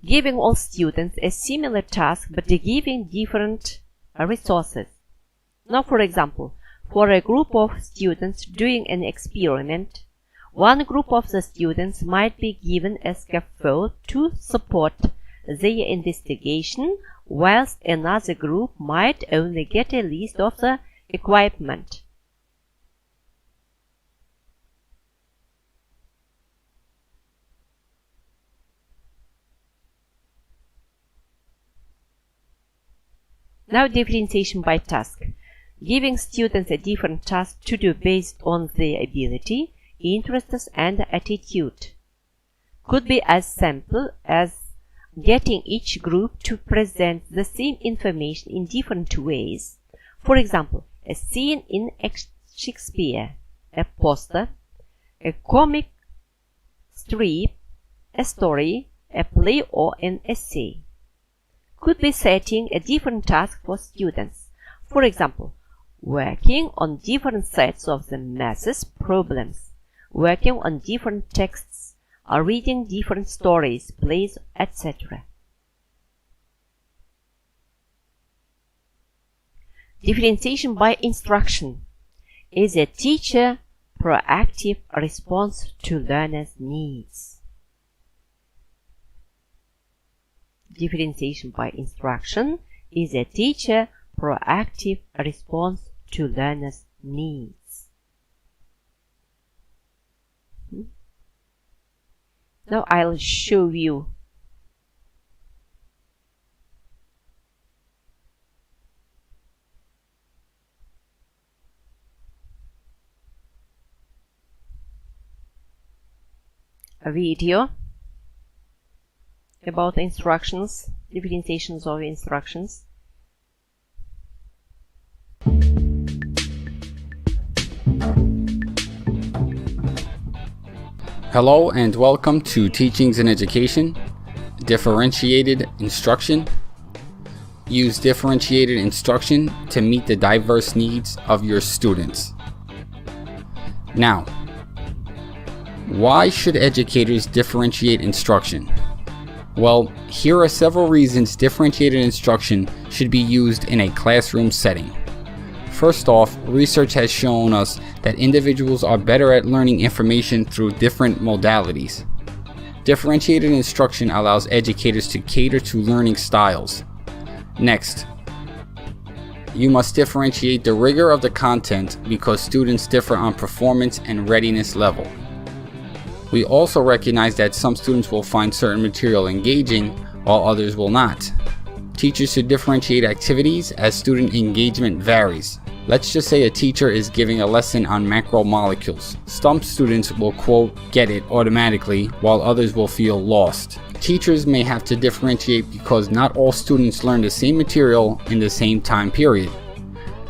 Giving all students a similar task but giving different resources. Now, for example, for a group of students doing an experiment, one group of the students might be given a scaffold to support their investigation, whilst another group might only get a list of the equipment. Now, differentiation by task. Giving students a different task to do based on their ability, interests, and attitude. Could be as simple as getting each group to present the same information in different ways. For example, a scene in Shakespeare, a poster, a comic strip, a story, a play, or an essay. Could be setting a different task for students. For example, working on different sets of the maths problems, working on different texts, or reading different stories, plays, etc. Differentiation by instruction is a teacher proactive response to learners' needs. Differentiation by instruction is a teacher proactive response to learners' needs. Now I'll show you a video about instructions, differentiations of instructions. Hello and welcome to Teachings in Education, Differentiated Instruction. Use differentiated instruction to meet the diverse needs of your students. Now, why should educators differentiate instruction? Well, here are several reasons differentiated instruction should be used in a classroom setting. First off, research has shown us that individuals are better at learning information through different modalities. Differentiated instruction allows educators to cater to learning styles. Next, you must differentiate the rigor of the content because students differ on performance and readiness level. We also recognize that some students will find certain material engaging while others will not. Teachers should differentiate activities as student engagement varies. Let's just say a teacher is giving a lesson on macromolecules. Some students will, quote, get it automatically, while others will feel lost. Teachers may have to differentiate because not all students learn the same material in the same time period.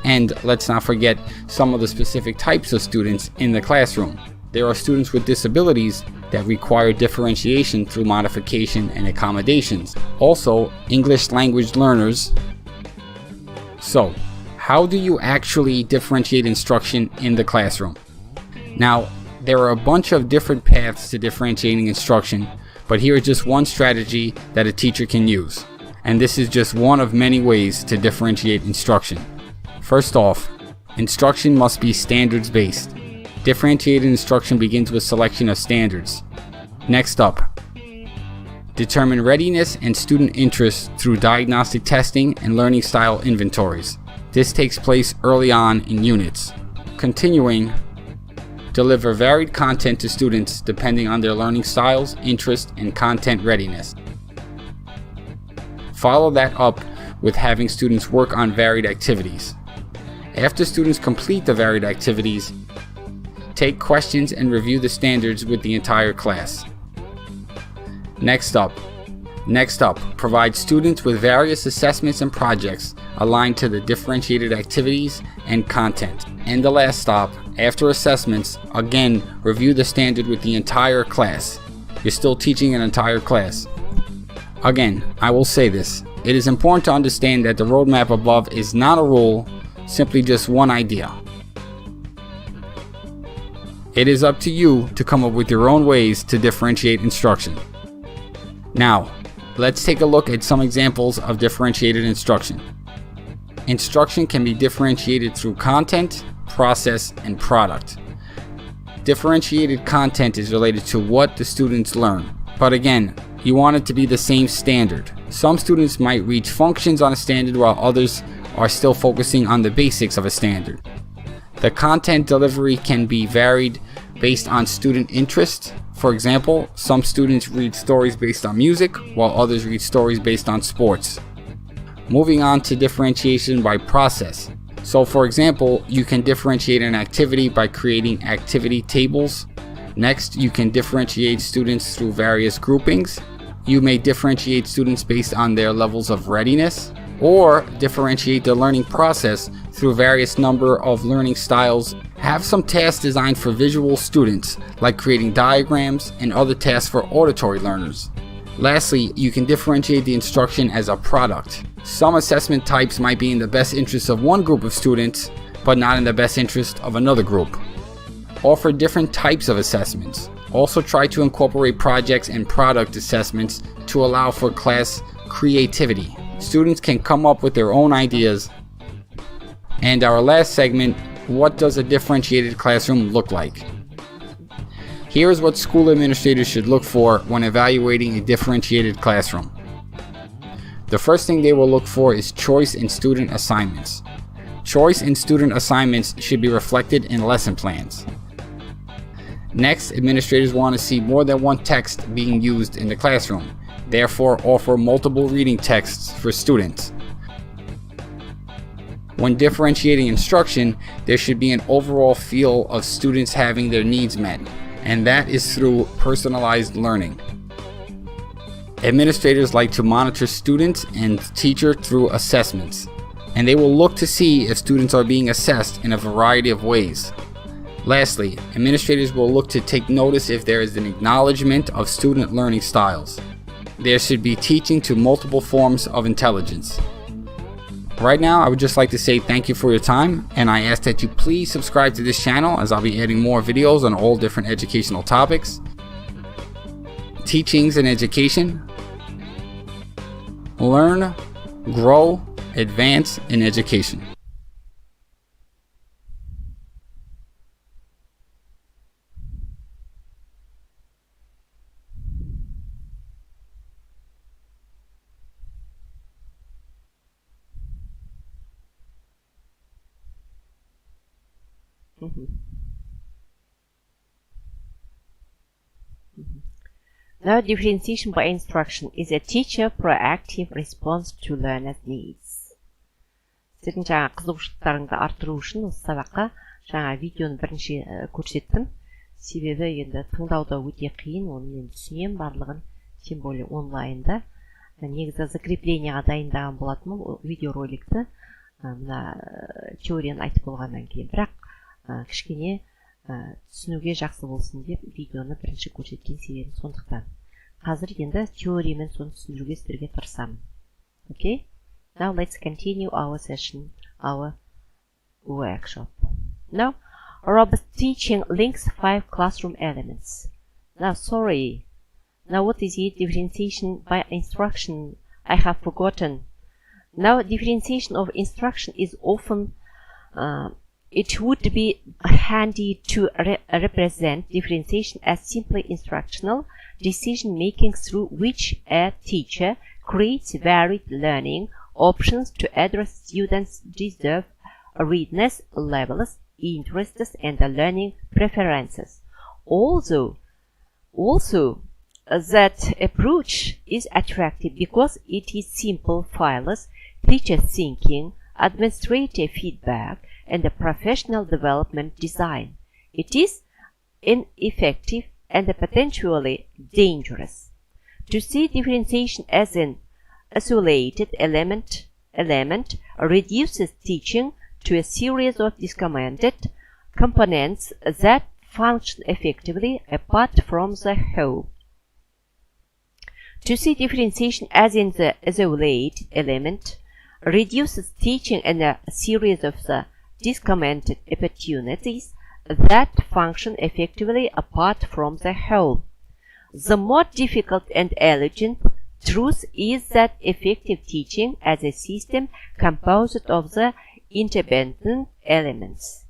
And let's not forget some of the specific types of students in the classroom. There are students with disabilities that require differentiation through modification and accommodations. Also, English language learners. So, how do you actually differentiate instruction in the classroom? Now, there are a bunch of different paths to differentiating instruction, but here is just one strategy that a teacher can use. And this is just one of many ways to differentiate instruction. First off, instruction must be standards-based. Differentiated instruction begins with selection of standards. Next up, determine readiness and student interest through diagnostic testing and learning style inventories. This takes place early on in units. Continuing, deliver varied content to students depending on their learning styles, interest, and content readiness. Follow that up with having students work on varied activities. After students complete the varied activities, take questions and review the standards with the entire class. Next up, provide students with various assessments and projects aligned to the differentiated activities and content. And the last stop, after assessments, again, review the standard with the entire class. You're still teaching an entire class. Again, I will say this. It is important to understand that the roadmap above is not a rule, simply just one idea. It is up to you to come up with your own ways to differentiate instruction. Now, let's take a look at some examples of differentiated instruction. Instruction can be differentiated through content, process, and product. Differentiated content is related to what the students learn. But again, you want it to be the same standard. Some students might reach functions on a standard while others are still focusing on the basics of a standard. The content delivery can be varied based on student interest. For example, some students read stories based on music, while others read stories based on sports. Moving on to differentiation by process. So for example, you can differentiate an activity by creating activity tables. Next, you can differentiate students through various groupings. You may differentiate students based on their levels of readiness, or differentiate the learning process through various number of learning styles. Have some tasks designed for visual students, like creating diagrams, and other tasks for auditory learners. Lastly, you can differentiate the instruction as a product. Some assessment types might be in the best interest of one group of students, but not in the best interest of another group. Offer different types of assessments. Also try to incorporate projects and product assessments to allow for class creativity. Students can come up with their own ideas. And our last segment, what does a differentiated classroom look like? Here is what school administrators should look for when evaluating a differentiated classroom. The first thing they will look for is choice in student assignments. Choice in student assignments should be reflected in lesson plans. Next, administrators want to see more than one text being used in the classroom. Therefore, offer multiple reading texts for students. When differentiating instruction, there should be an overall feel of students having their needs met, and that is through personalized learning. Administrators like to monitor students and teacher through assessments, and they will look to see if students are being assessed in a variety of ways. Lastly, administrators will look to take notice if there is an acknowledgement of student learning styles. There should be teaching to multiple forms of intelligence. Right now, I would just like to say thank you for your time, and I ask that you please subscribe to this channel as I'll be adding more videos on all different educational topics. Teachings in education. Learn, grow, advance in education. Now, differentiation by instruction is a teacher proactive response to learner's needs. Сіздің жаңа қызығушылықтарыңды арттыру үшін осы сабаққа жаңа видеоны бірінші көрсеттім. Себебі енді тыңдауда өте қиын, оны мен түсінемін барлығын, тем более онлайнда. Негізі закрепленияға дайындаған болатынмын видеороликті, мына теорияны айтып болғаннан кейін, бірақ кішкене түсінуге жақсы болсын деп видеоны бірінші көрсеткен себебім сондықтан. Қазір енді теориямен соны түсіндіруге сіздерге тырысамын. Okay? Now let's continue our session, our workshop. Now, robust teaching links 5 classroom elements. Now, sorry. Now, what is it? Differentiation by instruction. I have forgotten. Now, differentiation of instruction is often it would be handy to represent differentiation as simply instructional decision-making through which a teacher creates varied learning options to address students' deserved readiness levels, interests, and learning preferences. Also, that approach is attractive because it is simple, fearless, teacher thinking, administrative feedback, and a professional development design. It is ineffective and potentially dangerous. To see differentiation as an isolated element reduces teaching to a series of disconnected components that function effectively apart from the whole. To see differentiation as in the isolated element reduces teaching in a series of the disconnected opportunities that function effectively apart from the whole. The more difficult and elegant truth is that effective teaching as a system composed of the interdependent elements.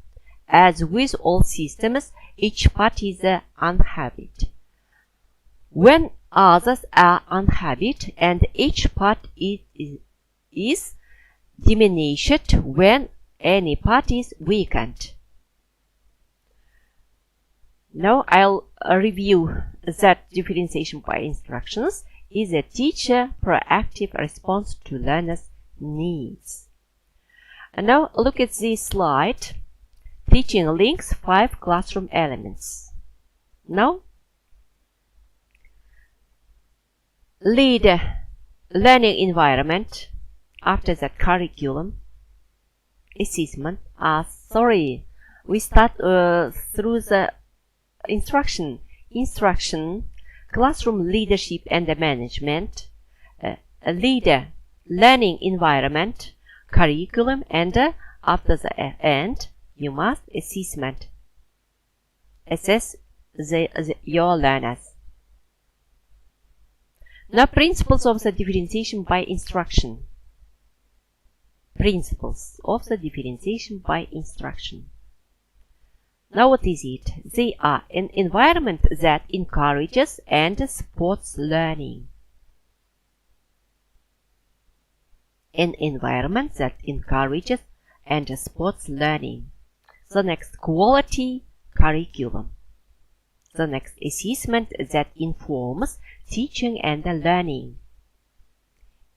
As with all systems, each part is uninhabited. When others are uninhabited and each part is diminished when any part is weakened. Now I'll review that differentiation by instructions is a teacher proactive response to learners' needs. And now look at this slide. Teaching links 5 classroom elements. Now, lead learning environment after the curriculum assessment. We start through the instruction, classroom leadership and management, leader learning environment, curriculum, and after the end, you must assess your learners. Now, principles of the differentiation by instruction. Principles of the differentiation by instruction. Now, what is it? They are an environment that encourages and supports learning. An environment that encourages and supports learning. The next, quality curriculum. The next, assessment that informs teaching and learning.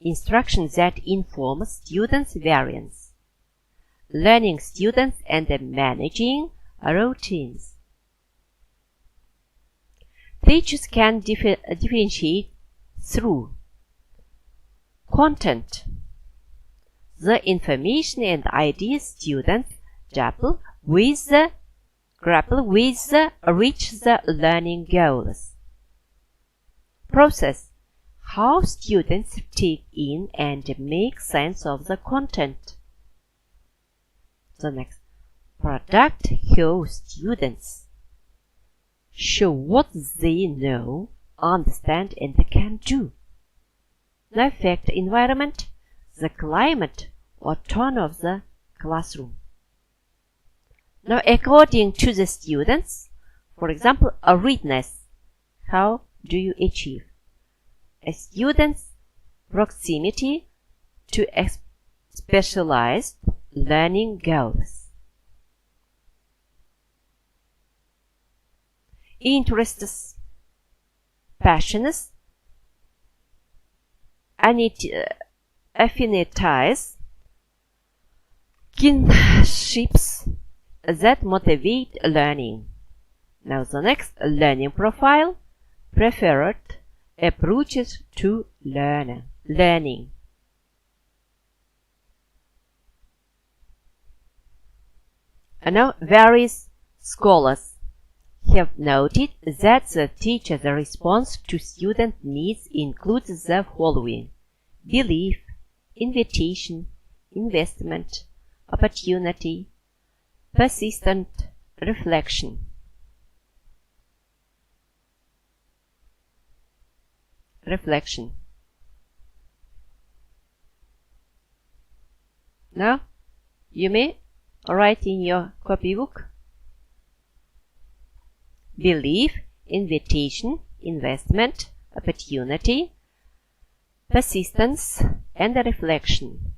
Instruction that informs students' variance. Learning students and managing routines. Teachers can differentiate through content. The information and ideas students grapple with reach the learning goals. Process. How students take in and make sense of the content. The next. Product. How students show what they know, understand, and can do. Now, effect. Environment. The climate or tone of the classroom. Now, according to the students, for example, a readiness. How do you achieve? A student's proximity to specialized learning goals. Interests, passions, affinities, kinships that motivate learning. Now the next, learning profile, preferred approaches to learning. And now various scholars have noted that the teacher's response to student needs includes the following: belief, invitation, investment, opportunity, persistent reflection. Now, you may write in your copybook: belief, invitation, investment, opportunity, persistence, and reflection.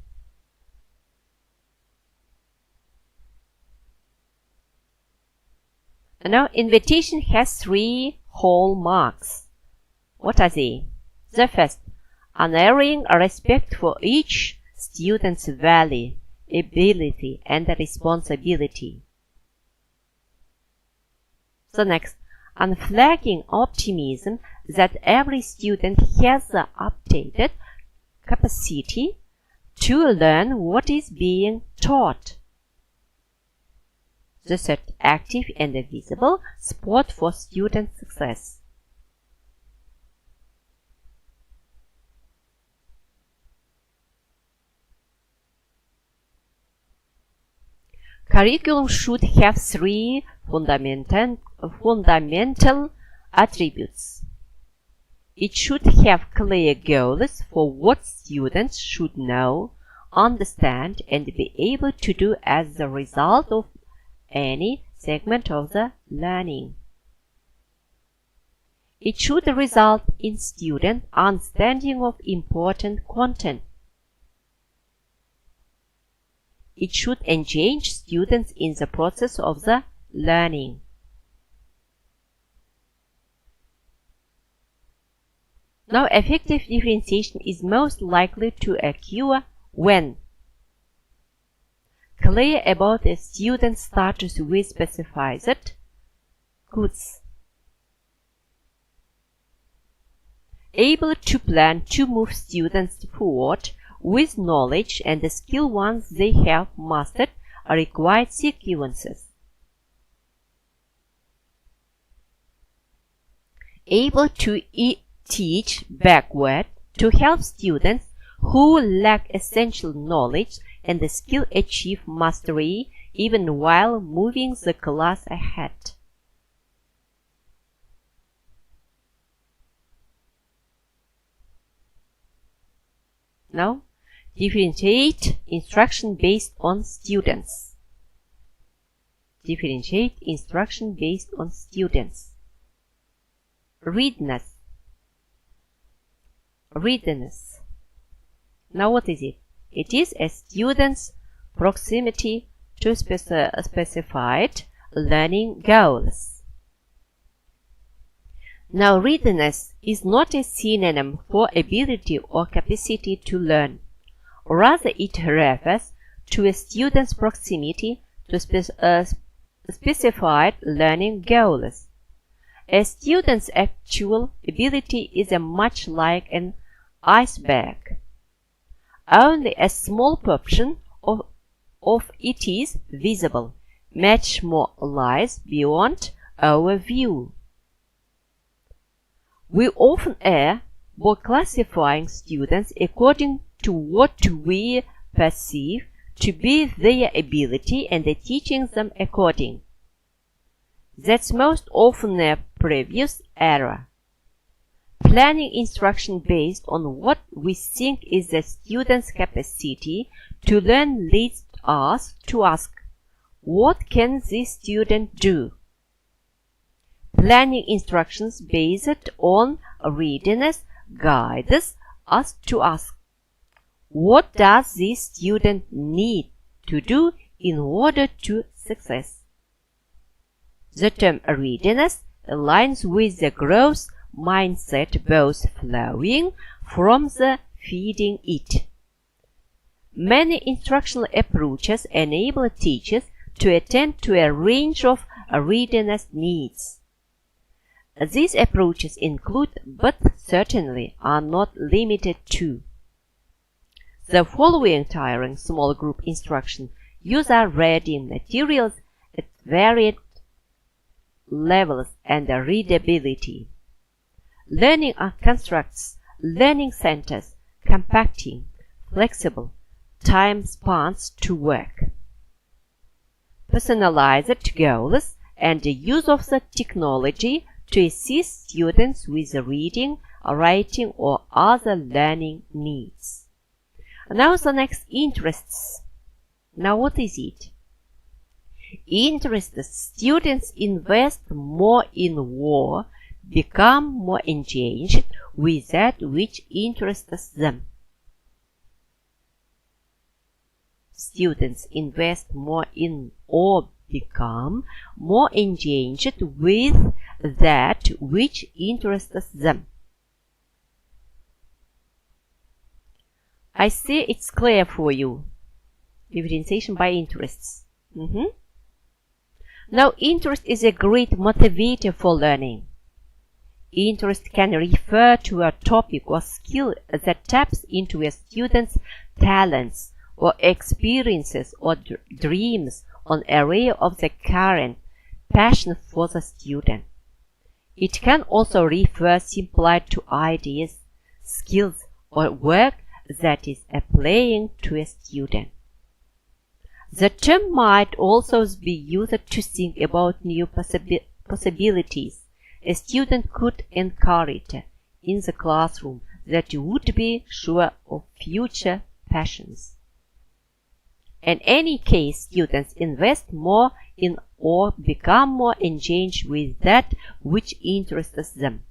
And now, invitation has 3 hallmarks. What are they? The first, unerring respect for each student's value, ability, and responsibility. The next, unflagging optimism that every student has the updated capacity to learn what is being taught. The third, active and visible support for student success. Curriculum should have three fundamental attributes. It should have clear goals for what students should know, understand, and be able to do as the result of any segment of the learning. It should result in student understanding of important content. It should engage students in the process of the learning. Now, effective differentiation is most likely to occur when clear about a student's status with specified goods, able to plan to move students forward with knowledge and the skill once they have mastered required sequences, able to teach backward to help students who lack essential knowledge and the skill achieve mastery even while moving the class ahead. Now, differentiate instruction based on students. Differentiate instruction based on students. Readiness. Readiness. Now what is it? It is a student's proximity to specified learning goals. Now readiness is not a synonym for ability or capacity to learn. Rather, it refers to a student's proximity to specified learning goals. A student's actual ability is much like an iceberg. Only a small portion of it is visible. Much more lies beyond our view. We often err by classifying students according to what we perceive to be their ability and teaching them according. That's most often a previous error. Planning instruction based on what we think is the student's capacity to learn leads us to ask, what can this student do? Planning instructions based on readiness guides us to ask, what does this student need to do in order to success? The term readiness aligns with the growth mindset both flowing from the feeding it. Many instructional approaches enable teachers to attend to a range of readiness needs. These approaches include, but certainly are not limited to, the following tiering small group instruction, user-ready materials at varied levels and readability, learning constructs, learning centers, compacting, flexible, time spans to work, personalized goals, and the use of the technology to assist students with reading, writing, or other learning needs. Now the next, interests. Now what is it? Interested students invest more in war, become more engaged with that which interests them. Students invest more in or become more engaged with that which interests them. I see it's clear for you. Differentiation by interests. Now, interest is a great motivator for learning. Interest can refer to a topic or skill that taps into a student's talents or experiences or dreams on an area of the current passion for the student. It can also refer simply to ideas, skills, or work that is applying to a student. The term might also be used to think about new possibilities a student could encounter in the classroom that would be sure of future passions. In any case, students invest more in or become more engaged with that which interests them.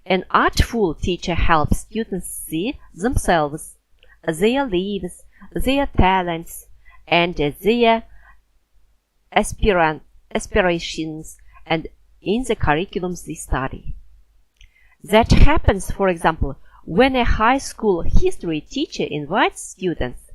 An artful teacher helps students see themselves, their lives, their talents, and their aspirations and in the curriculums they study. That happens, for example, when a high school history teacher invites students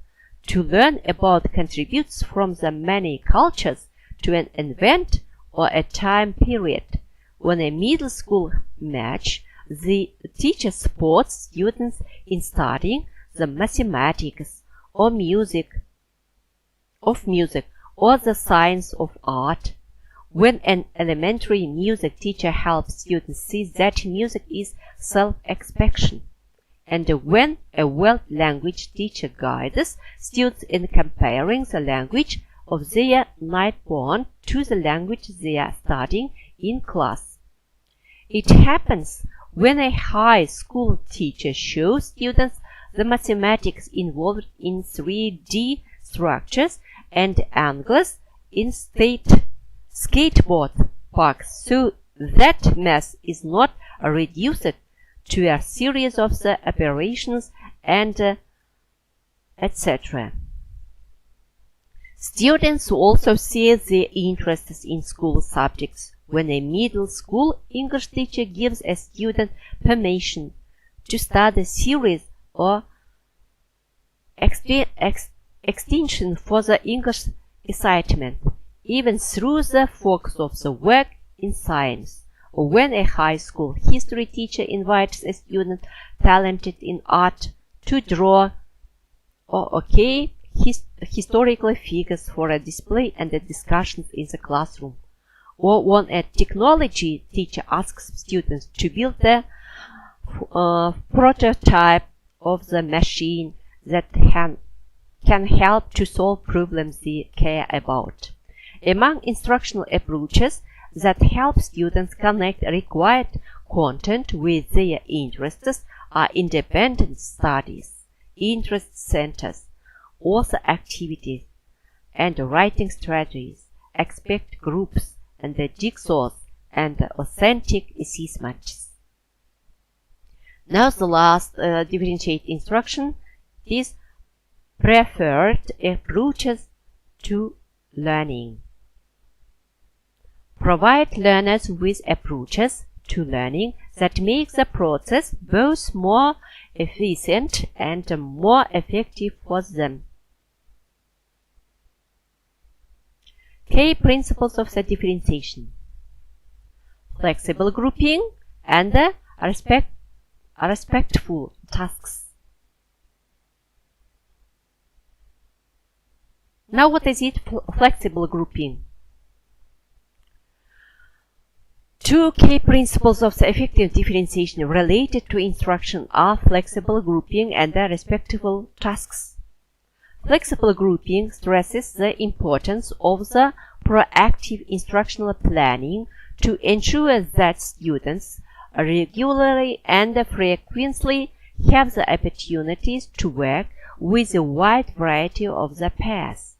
to learn about contributes from the many cultures to an event or a time period. On a middle school match, the teacher supports students in studying the mathematics or music or the science of art. When an elementary music teacher helps students see that music is self-expression, and when a world language teacher guides students in comparing the language of their newborn to the language they are studying in class. It happens when a high school teacher shows students the mathematics involved in 3D structures and angles in skateboard parks, so that math is not reduced to a series of the operations and etc. Students also see their interests in school subjects when a middle school English teacher gives a student permission to start a series or extension for the English assignment, even through the focus of the work in science, or when a high school history teacher invites a student talented in art to draw or historical figures for a display and a discussions in the classroom, or when a technology teacher asks students to build a prototype of the machine that can help to solve problems they care about. Among instructional approaches that help students connect required content with their interests are independent studies, interest centers, author activities, and writing strategies, expert groups, and the jigsaws and authentic assessments. Now the last differentiate instruction is preferred approaches to learning. Provide learners with approaches to learning that make the process both more efficient and more effective for them. Key principles of the differentiation: flexible grouping and respectful tasks. Now, what is it? Flexible grouping. Two key principles of the effective differentiation related to instruction are flexible grouping and respectful tasks. Flexible grouping stresses the importance of the proactive instructional planning to ensure that students regularly and frequently have the opportunities to work with a wide variety of the pairs.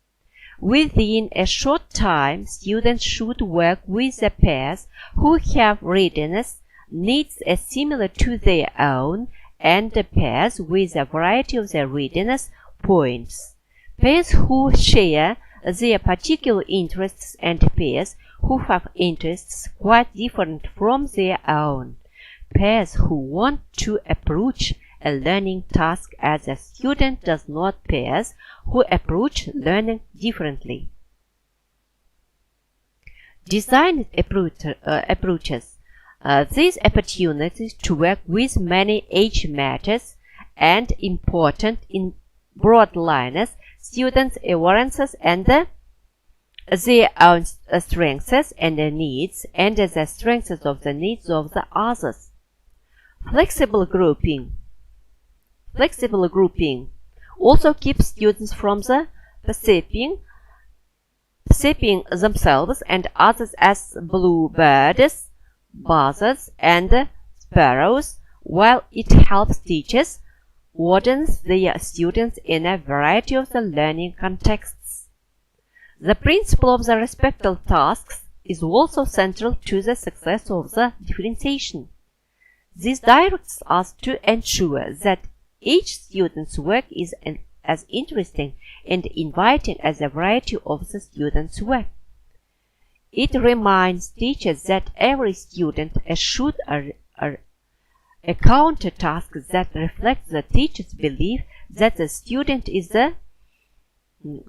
Within a short time, students should work with the pairs who have readiness needs similar to their own and the pairs with a variety of their readiness points. Pairs who share their particular interests and pairs who have interests quite different from their own. Pairs who want to approach a learning task as a student does not, pairs who approach learning differently. Designed approaches. These opportunities to work with many age matters and important in broad lines, students' awarenesses and their own strengths and needs and the strengths of the needs of the others. Flexible grouping also keeps students from the perceiving themselves and others as bluebirds, buzzards, and sparrows, while it helps teachers broadens their students in a variety of the learning contexts. The principle of the respectful tasks is also central to the success of the differentiation. This directs us to ensure that each student's work is as interesting and inviting as a variety of the student's work. It reminds teachers that every student should a counter task that reflects the teacher's belief that the student is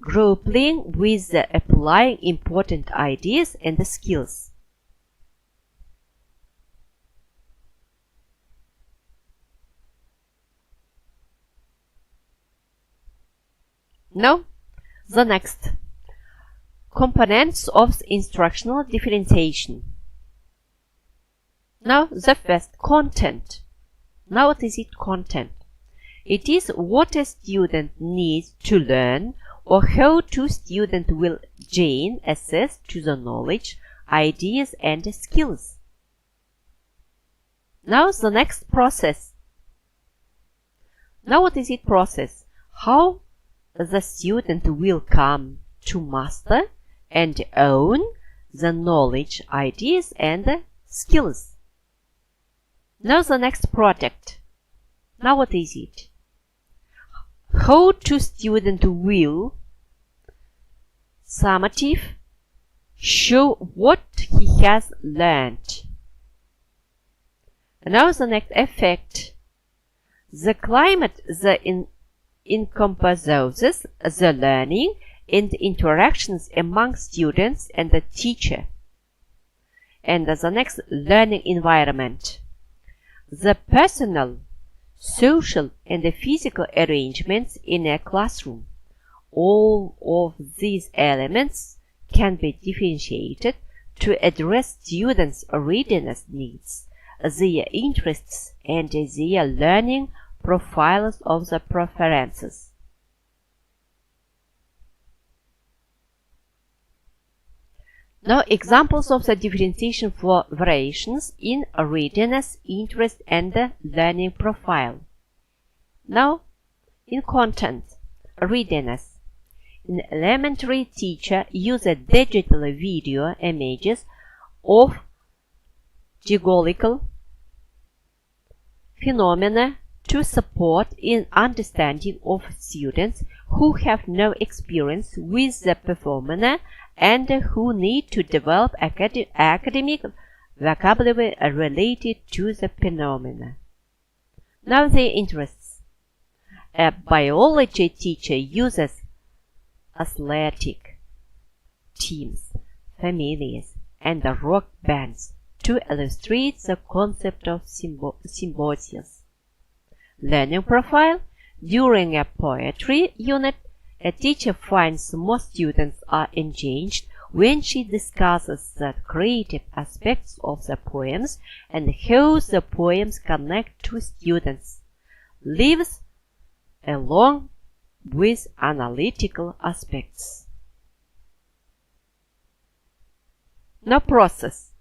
grappling with applying important ideas and skills. Now, the next components of instructional differentiation. Now, the first, content. Now, what is it? Content. It is what a student needs to learn or how two students will gain access to the knowledge, ideas, and skills. Now, the next, process. Now, what is it? Process. How the student will come to master and own the knowledge, ideas, and skills. Now the next, project. Now what is it? How to student will summative show what he has learned. Now the next, effect. The climate encompasses the learning and interactions among students and the teacher. And the next, learning environment. The personal, social, and physical arrangements in a classroom. All of these elements can be differentiated to address students' readiness needs, their interests, and their learning profiles of the preferences. Now, examples of the differentiation for variations in readiness, interest, and learning profile. Now, in content, readiness. An elementary teacher uses digital video images of geological phenomena to support in understanding of students who have no experience with the phenomena and who need to develop academic vocabulary related to the phenomena. Now, their interests. A biology teacher uses athletic teams, families, and rock bands to illustrate the concept of symbiosis. Learning profile. During a poetry unit, a teacher finds most students are engaged when she discusses the creative aspects of the poems and how the poems connect to students, lives along with analytical aspects. Now, process.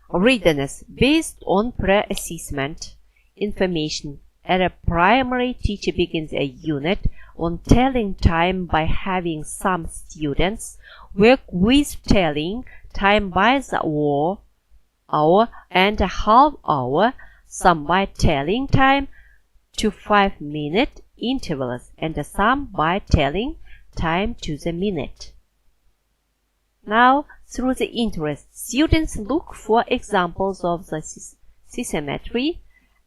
Readiness based on pre-assessment information. A primary teacher begins a unit on telling time by having some students work with telling time by the hour and a half hour, some by telling time to 5-minute intervals, and some by telling time to the minute. Now, through the interest, students look for examples of the symmetry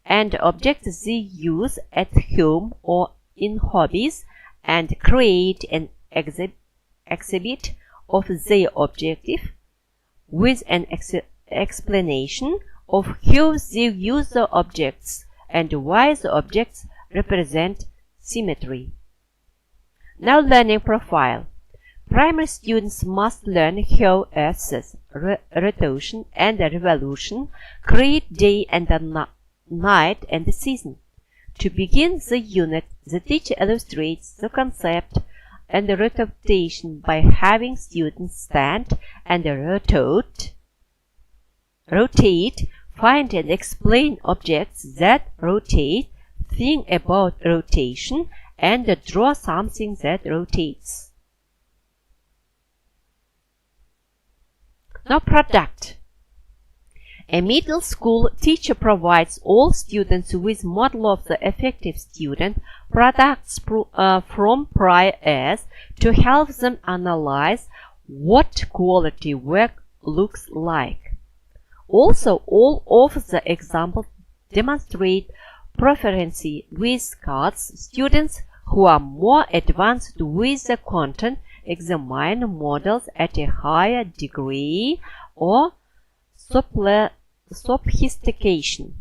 and objects they use at home or in hobbies and create an exhibit of their objective with an explanation of how they use the objects and why the objects represent symmetry. Now, learning profile. Primary students must learn how Earth's rotation and revolution create day and night and season. To begin the unit, the teacher illustrates the concept and the rotation by having students stand and rotate, find and explain objects that rotate, think about rotation, and draw something that rotates. Now, product. A middle school teacher provides all students with model of the effective student products from prior years to help them analyze what quality work looks like. Also, all of the examples demonstrate proficiency with cards. Students who are more advanced with the content examine models at a higher degree or sophistication.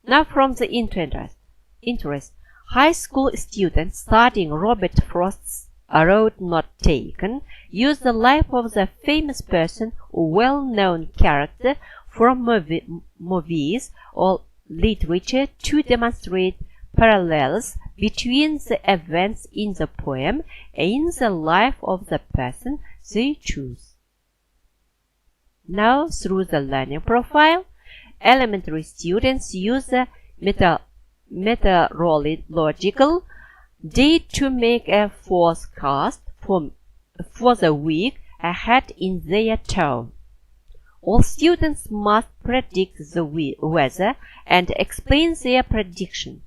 Now, from the interest. High school students studying Robert Frost's A Road Not Taken use the life of the famous person or well-known character from movies or literature to demonstrate parallels between the events in the poem and the life of the person they choose. Now, through the learning profile, elementary students use the meteorological data to make a forecast for the week ahead in their town. All students must predict the weather and explain their prediction.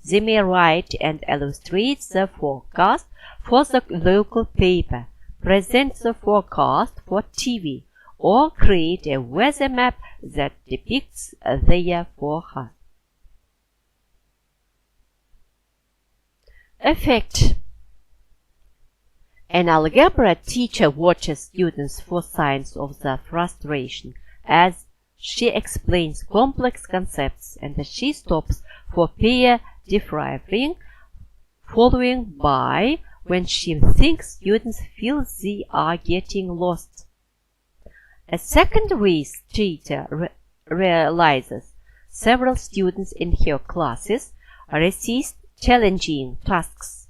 They may write and illustrate the forecast for the local paper, present the forecast for TV, or create a weather map that depicts their forecast. Effect. An algebra teacher watches students for signs of the frustration as she explains complex concepts, and she stops for pair debriefing, following by when she thinks students feel they are getting lost. A secondary teacher realizes several students in her classes resist challenging tasks.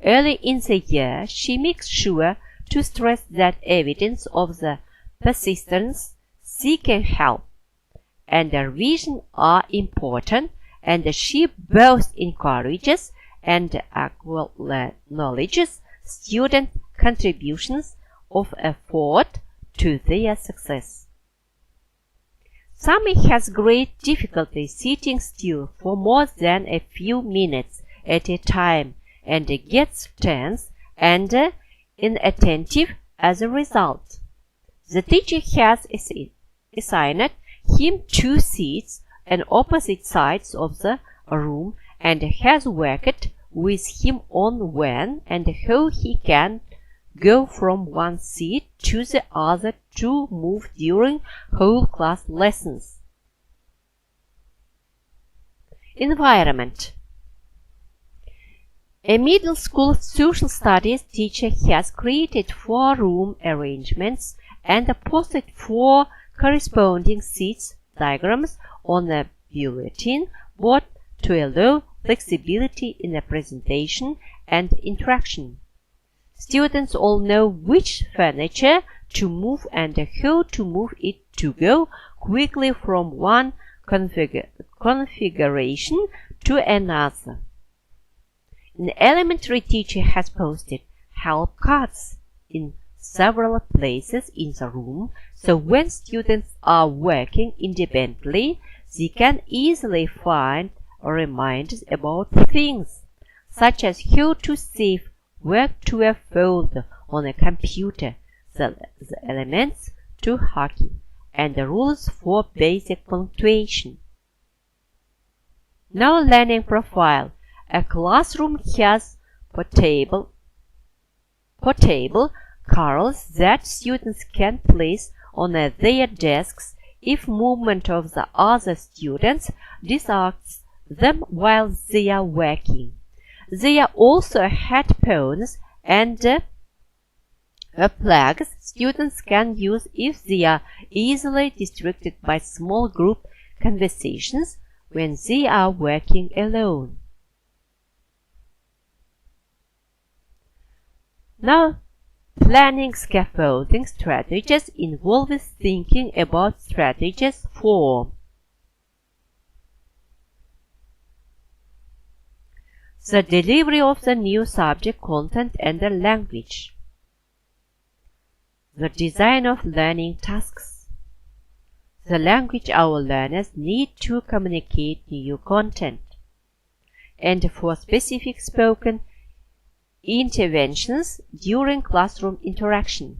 Early in the year, she makes sure to stress that evidence of the persistence seeking help and revision are important, and she both encourages and acknowledges student contributions of effort to their success. Sami has great difficulty sitting still for more than a few minutes at a time and gets tense and inattentive as a result. The teacher has assigned him 2 seats on opposite sides of the room and has worked with him on when and how he can go from one seat to the other to move during whole class lessons. Environment. A middle school social studies teacher has created 4 room arrangements and posted 4 corresponding seats diagrams on the bulletin board to allow flexibility in the presentation and interaction. Students all know which furniture to move and how to move it to go quickly from one configuration to another. An elementary teacher has posted help cards in several places in the room, so when students are working independently, they can easily find reminders about things, such as how to save work to a folder on a computer, the elements to hockey, and the rules for basic punctuation. Now, learning profile. A classroom has portable cards that students can place on their desks if movement of the other students distracts them while they are working. There are also headphones and plugs students can use if they are easily distracted by small group conversations when they are working alone. Now, planning scaffolding strategies involves thinking about strategies for the delivery of the new subject content and the language, the design of learning tasks, the language our learners need to communicate new content, and for specific spoken interventions during classroom interaction.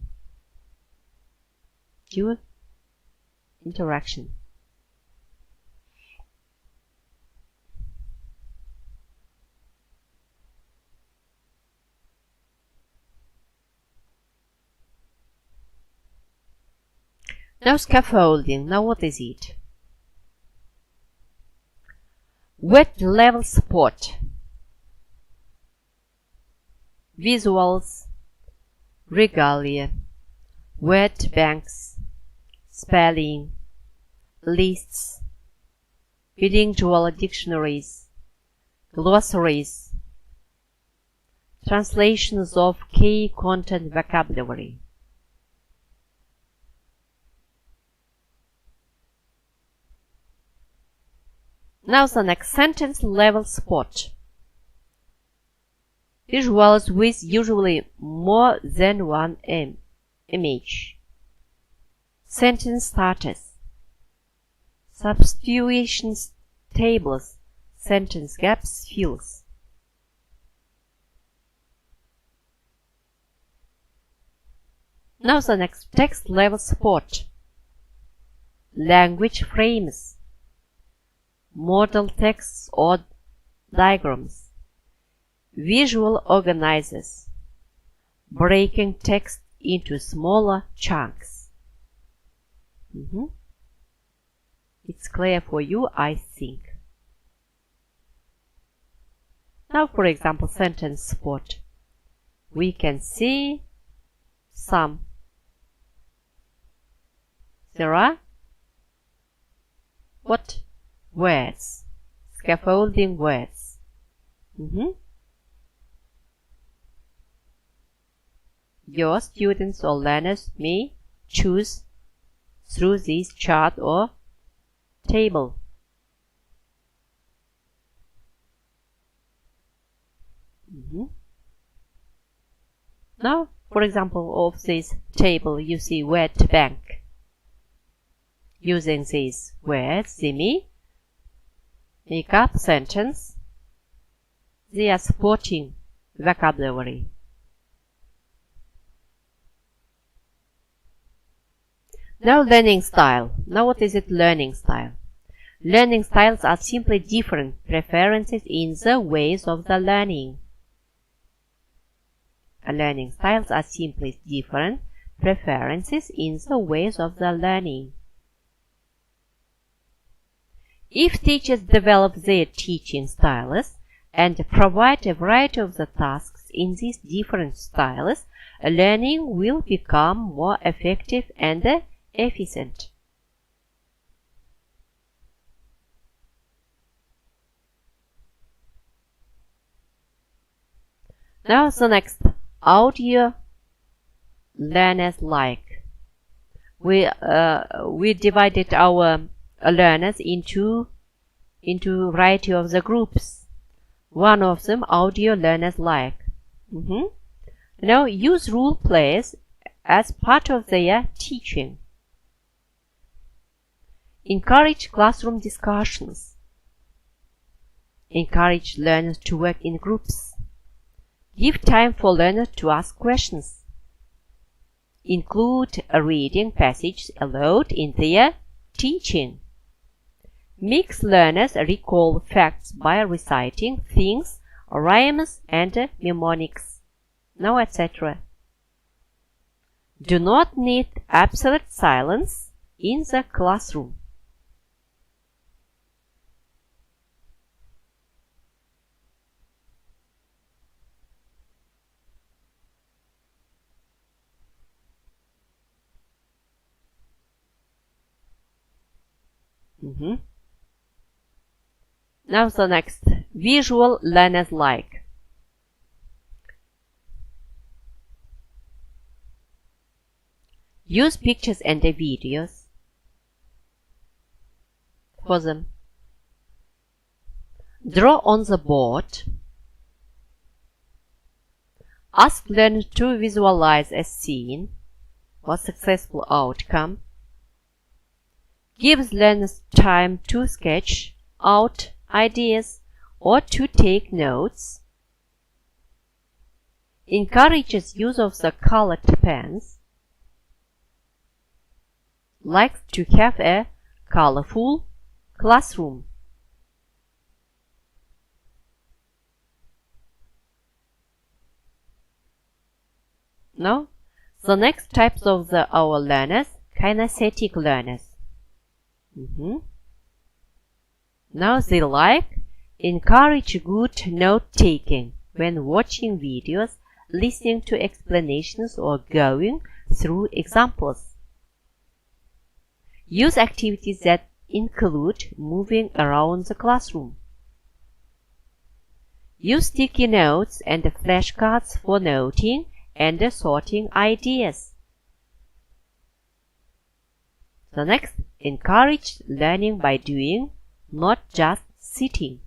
Now scaffolding. Now what is it? Wet level support. Visuals, regalia, word banks, spelling, lists, bilingual dictionaries, glossaries, translations of key content vocabulary. Now the next sentence level support. Visuals with usually more than one image. Sentence starters. Substitutions tables. Sentence gaps fills. Now the next text level support. Language frames. Model texts or diagrams. Visual organizers, breaking text into smaller chunks. It's clear for you, I think. Now, for example, sentence support. We can see some. There are what? Words. Scaffolding words. Your students or learners may choose through this chart or table. Now, for example, of this table, you see word bank. Using these words, they may make up sentence. They are supporting vocabulary. Now learning style. Now what is it learning style? Learning styles are simply different preferences in the ways of the learning. Learning styles are simply different preferences in the ways of the learning. If teachers develop their teaching styles and provide a variety of the tasks in these different styles, learning will become more effective and efficient. Now the next, audio learners like. We divided our learners into variety of the groups. One of them, audio learners like. Now use role plays as part of their teaching. Encourage classroom discussions. Encourage learners to work in groups. Give time for learners to ask questions. Include reading passages aloud in their teaching. Make learners recall facts by reciting things, rhymes, and mnemonics. Now, etc. Do not need absolute silence in the classroom. Now the next, visual learners like. Use pictures and videos for them. Draw on the board. Ask learners to visualize a scene or successful outcome. Gives learners time to sketch out ideas or to take notes. Encourages use of the colored pens. Likes to have a colorful classroom. Now, the next types of our learners, kinesthetic learners. Now they encourage good note-taking when watching videos, listening to explanations or going through examples. Use activities that include moving around the classroom. Use sticky notes and flashcards for noting and sorting ideas. The next, encourage learning by doing, not just sitting.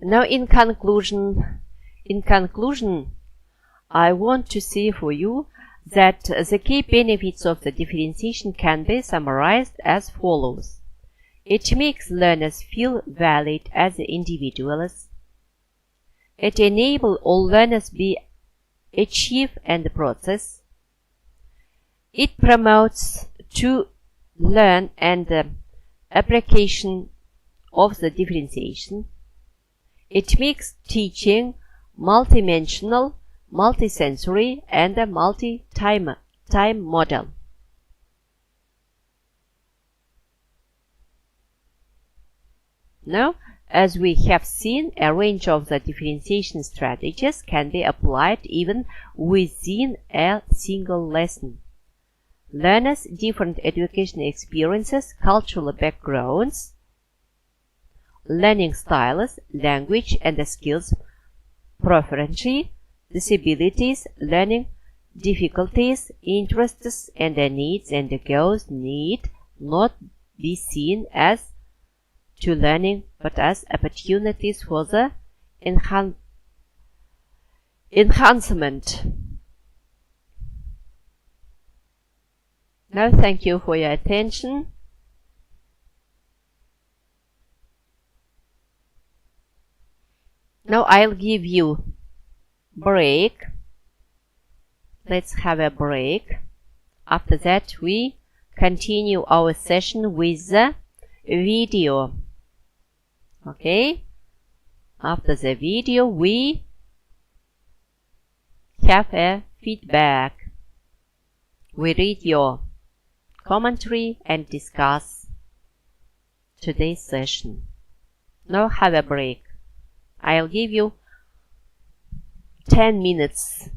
Now in conclusion, I want to say for you that the key benefits of the differentiation can be summarized as follows. It makes learners feel valid as individuals. It enables all learners to achieve and process. It promotes to learn and application of the differentiation. It makes teaching multidimensional, multisensory, and a multi-time model. Now, as we have seen, a range of the differentiation strategies can be applied even within a single lesson. Learners' different educational experiences, cultural backgrounds, learning styles, language and skills preferences, disabilities, learning difficulties, interests and needs and goals need not be seen as to learning but as opportunities for the enhancement. Now thank you for your attention. Now I'll give you break. Let's have a break. After that we continue our session with the video. Okay? After the video we have a feedback. We read your commentary and discuss today's session. Now have a break. I'll give you 10 minutes.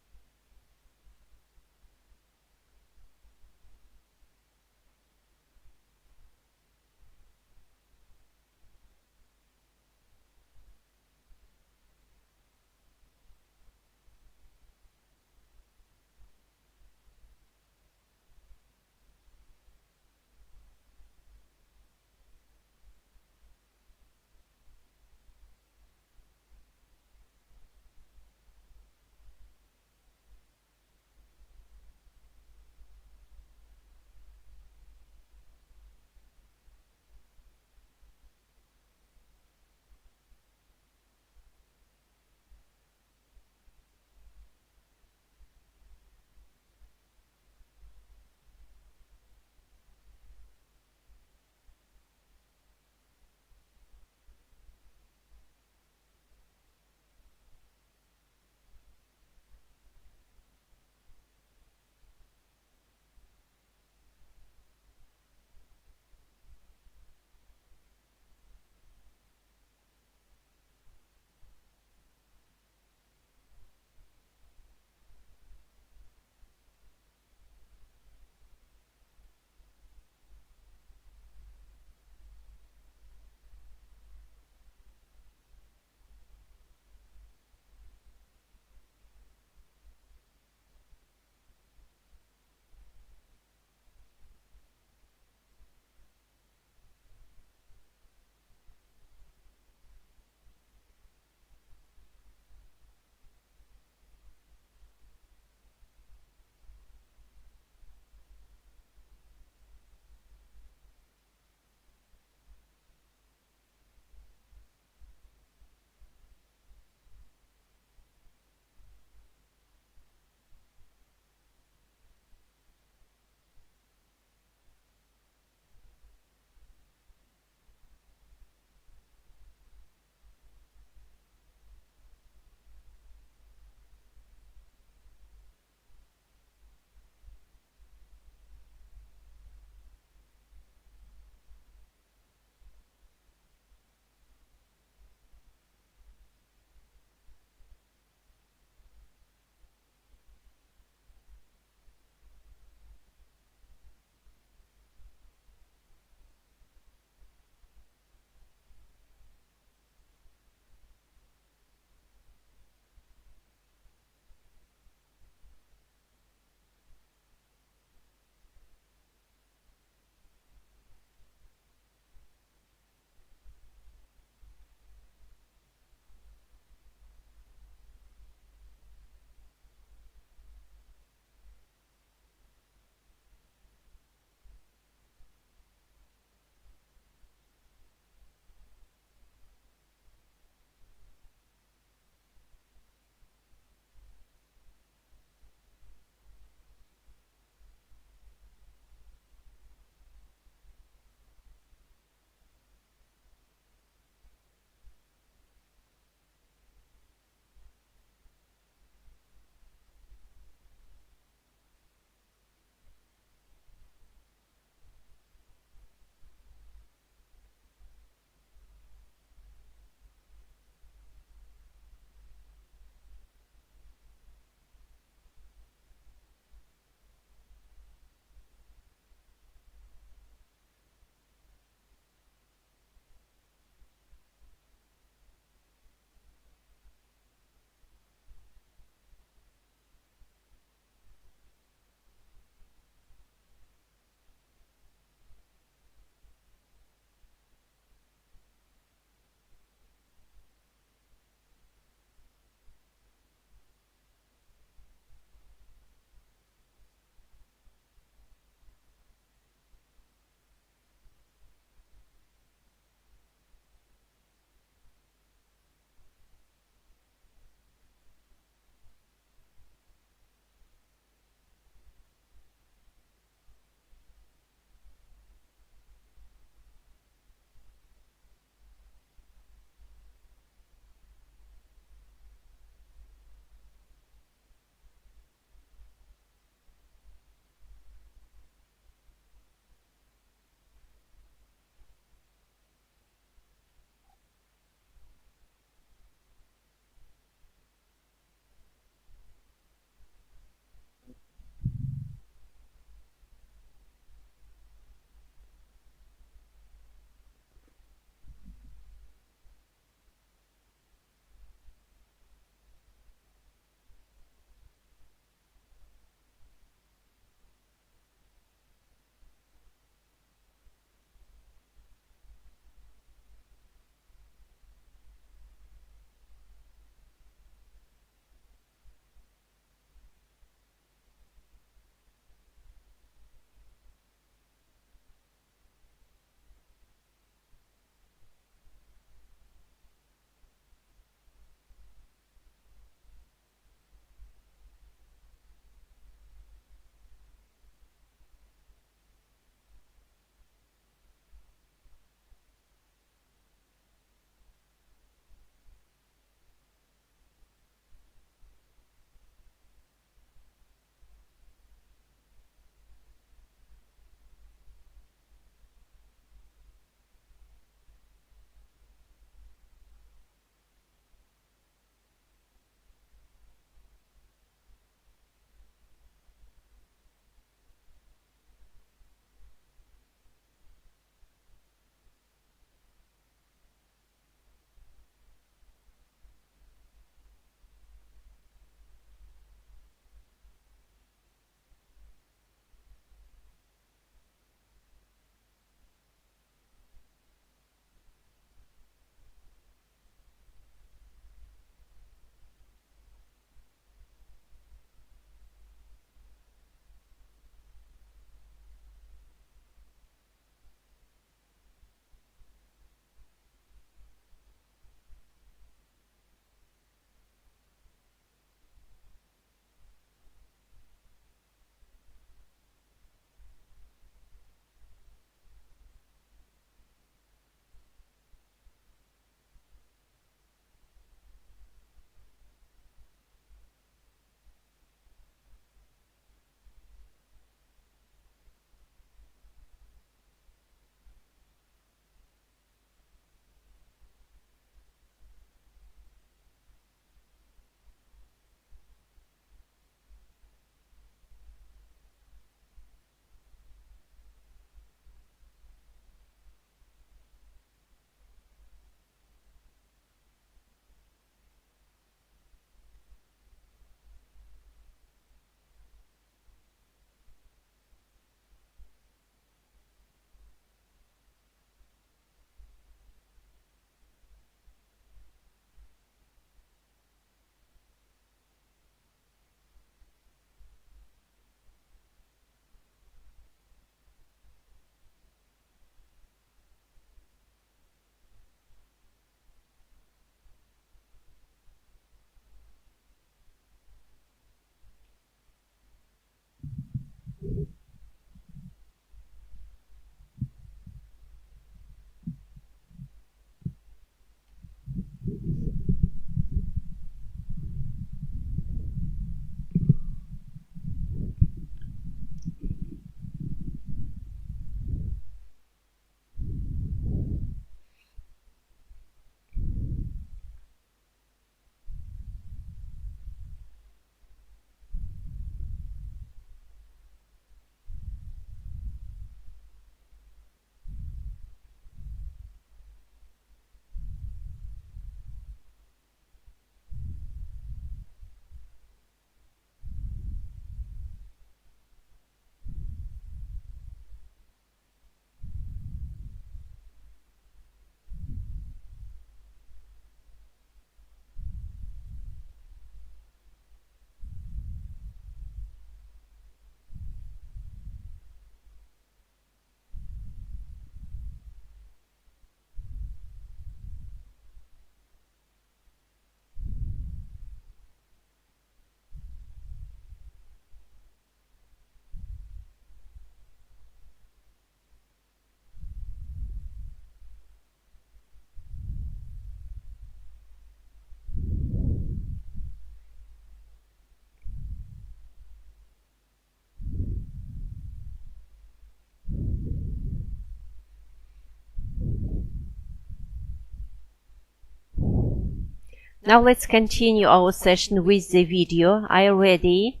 Now let's continue our session with the video. Are you ready?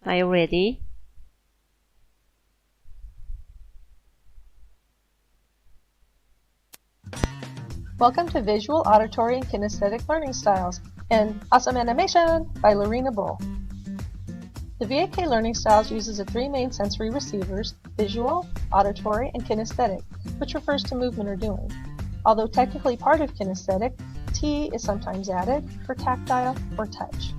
Are you ready? Welcome to Visual, Auditory, and Kinesthetic Learning Styles and Awesome Animation by Lorena Bull. The VAK Learning Styles uses the three main sensory receivers, visual, auditory, and kinesthetic, which refers to movement or doing. Although technically part of kinesthetic, T is sometimes added for tactile or touch.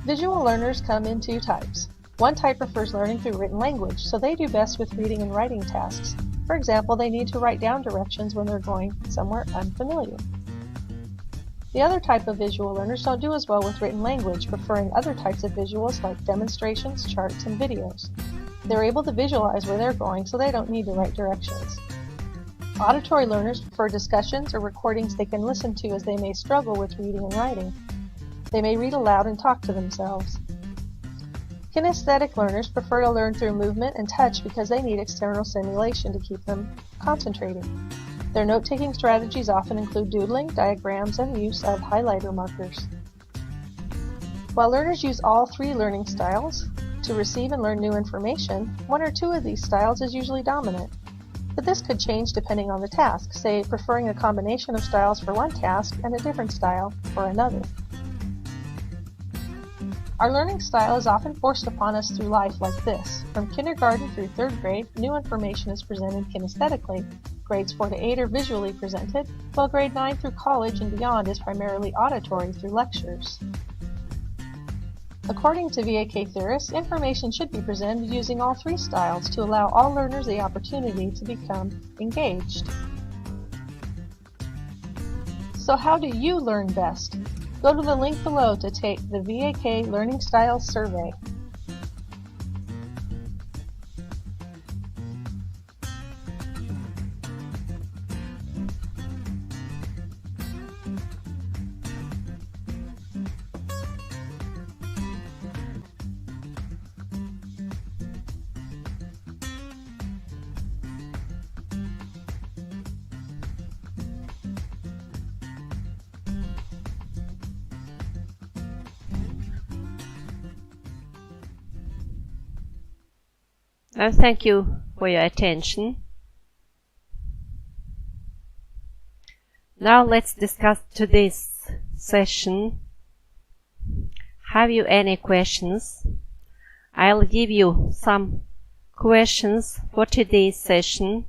Visual learners come in two types. One type prefers learning through written language, so they do best with reading and writing tasks. For example, they need to write down directions when they're going somewhere unfamiliar. The other type of visual learners don't do as well with written language, preferring other types of visuals like demonstrations, charts, and videos. They're able to visualize where they're going, so they don't need to write directions. Auditory learners prefer discussions or recordings they can listen to, as they may struggle with reading and writing. They may read aloud and talk to themselves. Kinesthetic learners prefer to learn through movement and touch because they need external stimulation to keep them concentrating. Their note-taking strategies often include doodling, diagrams, and use of highlighter markers. While learners use all three learning styles to receive and learn new information, one or two of these styles is usually dominant. But this could change depending on the task, say preferring a combination of styles for one task and a different style for another. Our learning style is often forced upon us through life like this. From kindergarten through third grade, new information is presented kinesthetically. Grades 4 to 8 are visually presented, while grade 9 through college and beyond is primarily auditory through lectures. According to VAK theorists, information should be presented using all three styles to allow all learners the opportunity to become engaged. So how do you learn best? Go to the link below to take the VAK Learning Styles Survey. Thank you for your attention. Now let's discuss today's session. Have you any questions? I'll give you some questions for today's session.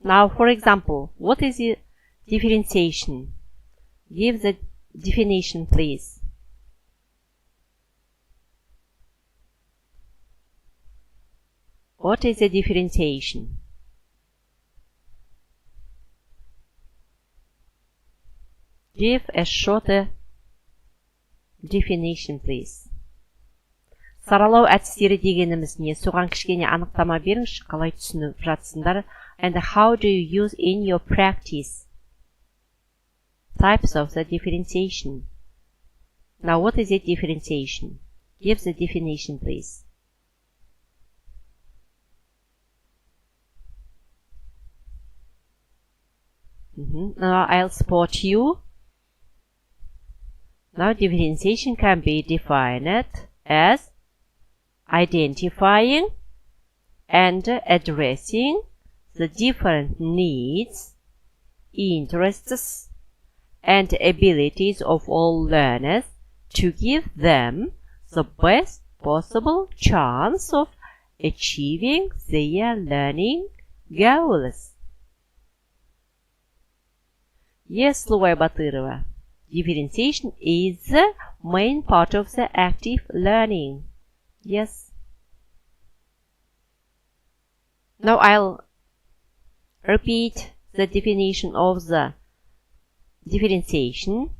Now, for example, what is the differentiation? Give the definition, please. What is a differentiation? Give a shorter definition, please. Саралау әдістері дегеніміз не? Соған кішкене анықтама беріңізші, қалай түсініп жатсыңдар. And how do you use in your practice? Types of the differentiation. Now, what is a differentiation? Give the definition, please. Now I'll support you. Now differentiation can be defined as identifying and addressing the different needs, interests, and abilities of all learners to give them the best possible chance of achieving their learning goals. Yes, Luvay Batyrova. Differentiation is the main part of the active learning. Yes. Now I'll repeat the definition of the differentiation.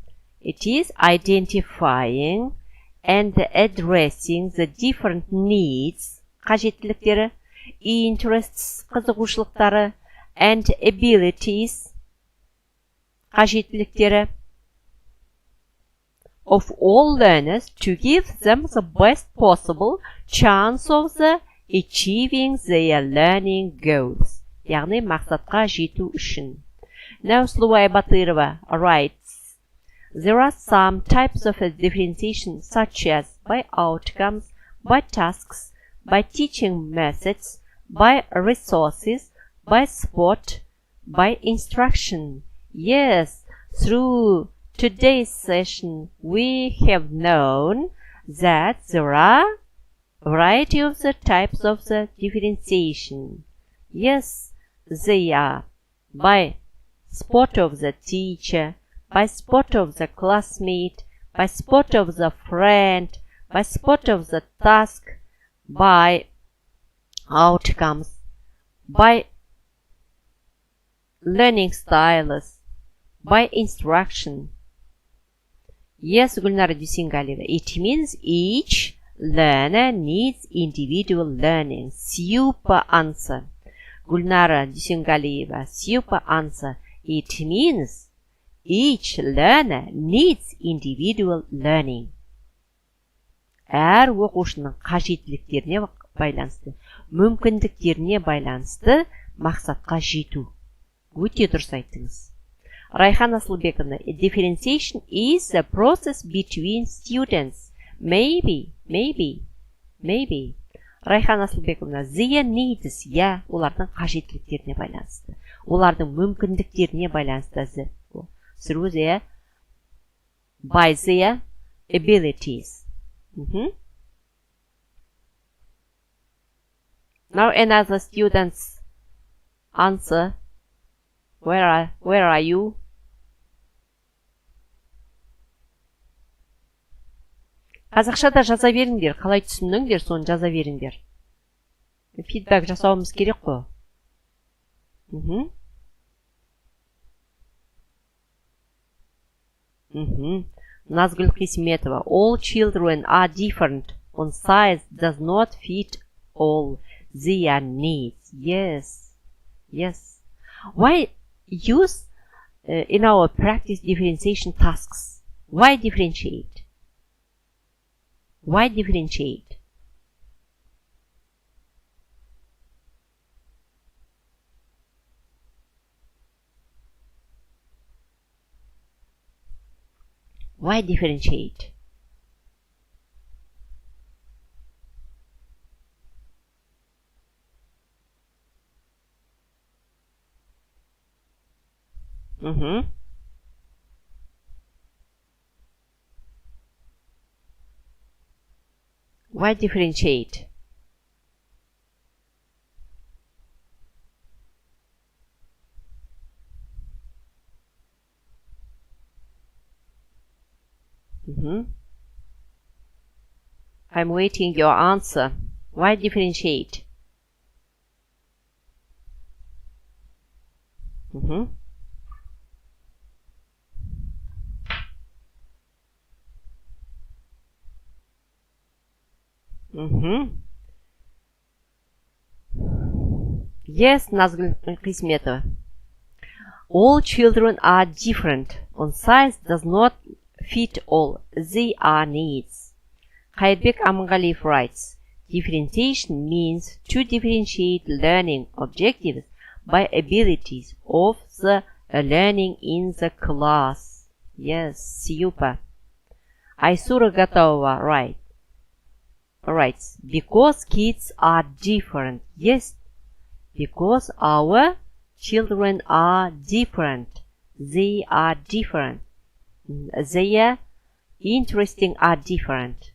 It is identifying and addressing the different needs, қажеттіліктері, interests, қызығушылықтары, and abilities, қажеттіліктері of all learners to give them the best possible chance of the achieving their learning goals. Яғни мақсатқа жету үшін. Now Sluvaya Batyrova writes, there are some types of differentiation such as by outcomes, by tasks, by teaching methods, by resources, by sport, by instruction. Yes, through today's session we have known that there are a variety of the types of the differentiation. Yes, they are by sport of the teacher, by sport of the classmate, by sport of the friend, by sport of the task, by outcomes, by learning styles, by instruction. Yes, Gulnara Dusingaleva, it means each learner needs individual learning. Super answer. Gulnara Dusingaleva, super answer. It means each learner needs individual learning. Әр оқушының қажеттіліктеріне байланысты, мүмкіндіктеріне байланысты мақсатқа жету. Өте дұрыс айттыңыз. Райхан Асылбековна, differentiation is the process between students. Maybe. Райхан Асылбековна, their needs, я, олардың қажеттіліктеріне байланысты. Олардың мүмкіндіктеріне байланысты. Through their, by their abilities. Now another student's answer. Where are you? Қазақшада жаза беріңдер. Қалай түсіндіңдер, соны жаза беріңдер. Фидбэк жасауымыз керек қой. Назгүл Қисметова. All children are different. One size does not fit all their needs. Yes. Why use in our practice differentiation tasks? Why differentiate? Why differentiate? Why differentiate? Why differentiate? I'm waiting your answer. Why differentiate? Yes, Nazgul Qismetova. All children are different. One size does not fit all their needs. Khaybek Amangaliyev writes, differentiation means to differentiate learning objectives by abilities of the learning in the class. Yes, super. Aysura Gatova writes, because kids are different. Yes, because our children are different. They are different. Their interests are different.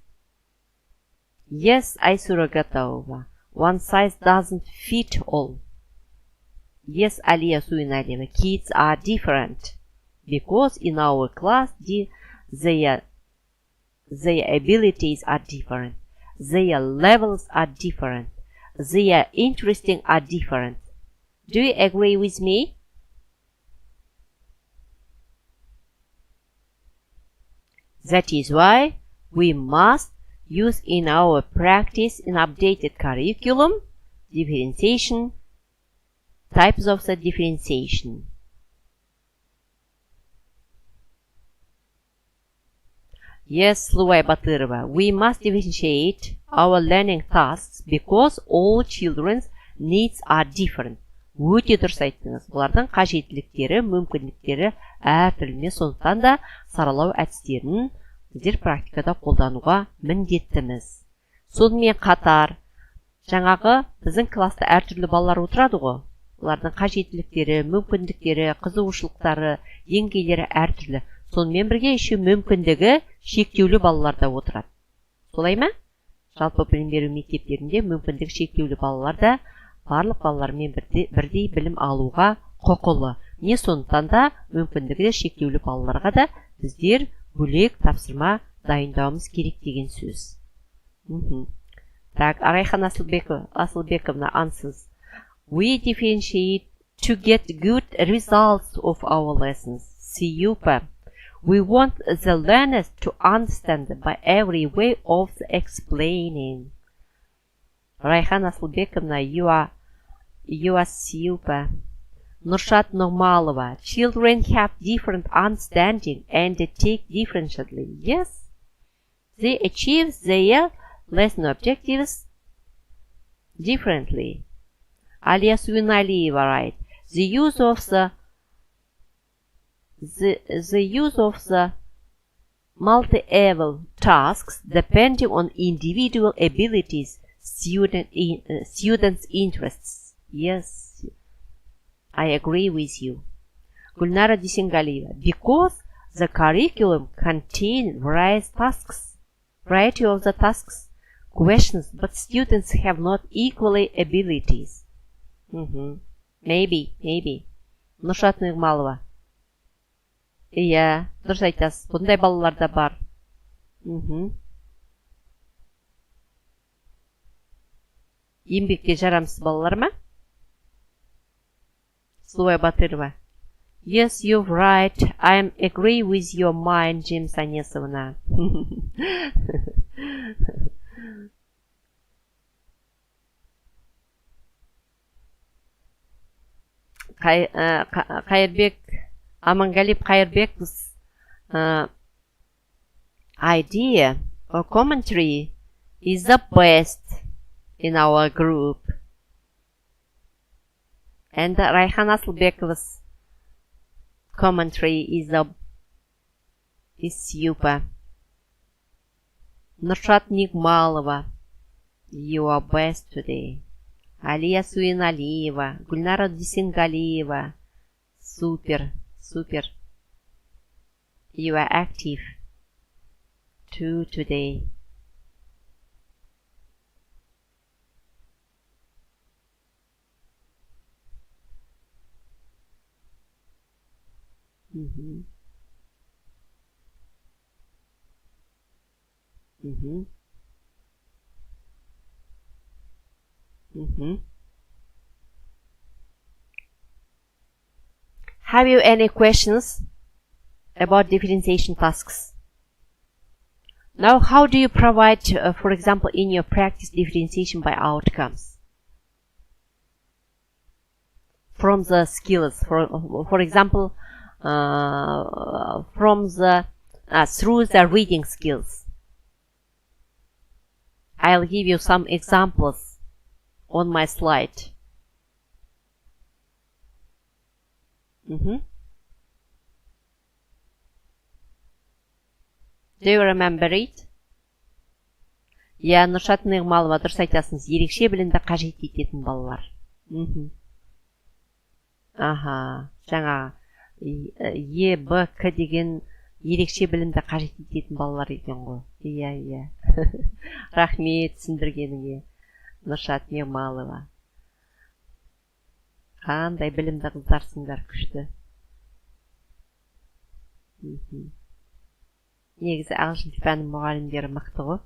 Yes, Aysura Gatova. One size doesn't fit all. Yes, Aliya Suinaleva. Kids are different. Because in our class, their abilities are different. Their levels are different. Their interests are different. Do you agree with me? That is why we must use in our practice in updated curriculum differentiation, types of the differentiation. Yes, Sluvaya Batyrova, we must differentiate our learning tasks because all children's needs are different. Өте дұрыс айттыңыз. Олардың қажеттіліктері, мүмкіндіктері әртүрлі, сондықтан да саралау әдістерін біздер практикада қолдануға міндеттіміз. Сонымен қатар, жаңағы біздің класста әртүрлі балалар отырады ғой. Олардың қажеттіліктері, мүмкіндіктері, қызығушылықтары, деңгейлері әртүрлі. Сонымен бірге еще мүмкіндігі шектеулі балалар да отырады. Солай ма? Жалпы білім беру мектептерінде мүмкіндігі шектеулі балалар да барлық балалармен бірдей білім алуға құқылы. Не сондықтан да мүмкіндігі шектеулі балаларға да біздер бөлек тапсырма дайындауымыз керек деген сөз. Так, Арайхан Асылбековна answers. We differentiate to get good results of our lessons. Super. We want the learners to understand by every way of the explaining. Райхан Асылбековна, you are super. Нуршат Нурмалова, children have different understanding and take differently. Yes, they achieve their lesson objectives differently. Алия Суиналиева, right? The use of the multi-level tasks depending on individual abilities, students' interests. Yes, I agree with you. Gulnara Dusengalieva, because the curriculum contains variety of the tasks, questions, but students have not equally abilities. Maybe. Нұршат Нұрмалова. Иә, дұрыс айтасыз. Бұндай балалар да бар. Еңбекке жарамсыз балалар ма? Слуя Батырова. Yes, you're right. I agree with your mind, Jim Санесовна. Қайырбек, Амангалип Қайырбек's idea or commentary is the best in our group. And Rayhan Asılbekov's commentary is super. Нуршат Нигмалова, you are best today. Алия Суиналиева, Гульнара Дусенгалиева, super. You are active too today. Have you any questions about differentiation tasks? Now, how do you provide, for example, in your practice, differentiation by outcomes? From the skills, for example, through the reading skills. I'll give you some examples on my slide. Do you remember it? Нұршат Нығмалова, дұрыс айтасыңыз. Ерекше білімді қажет ететін балалар. Жаңа Е, Б, К деген ерекше білімді қажет ететін балалар екен ғой. Иә. Рахмет түсіндіргеніңе, Нұршат Нығмалова. Қандай білімді қыздарсыңдар, күшті. Негізі ағылшын пәні мұғалімдері мықты ғой.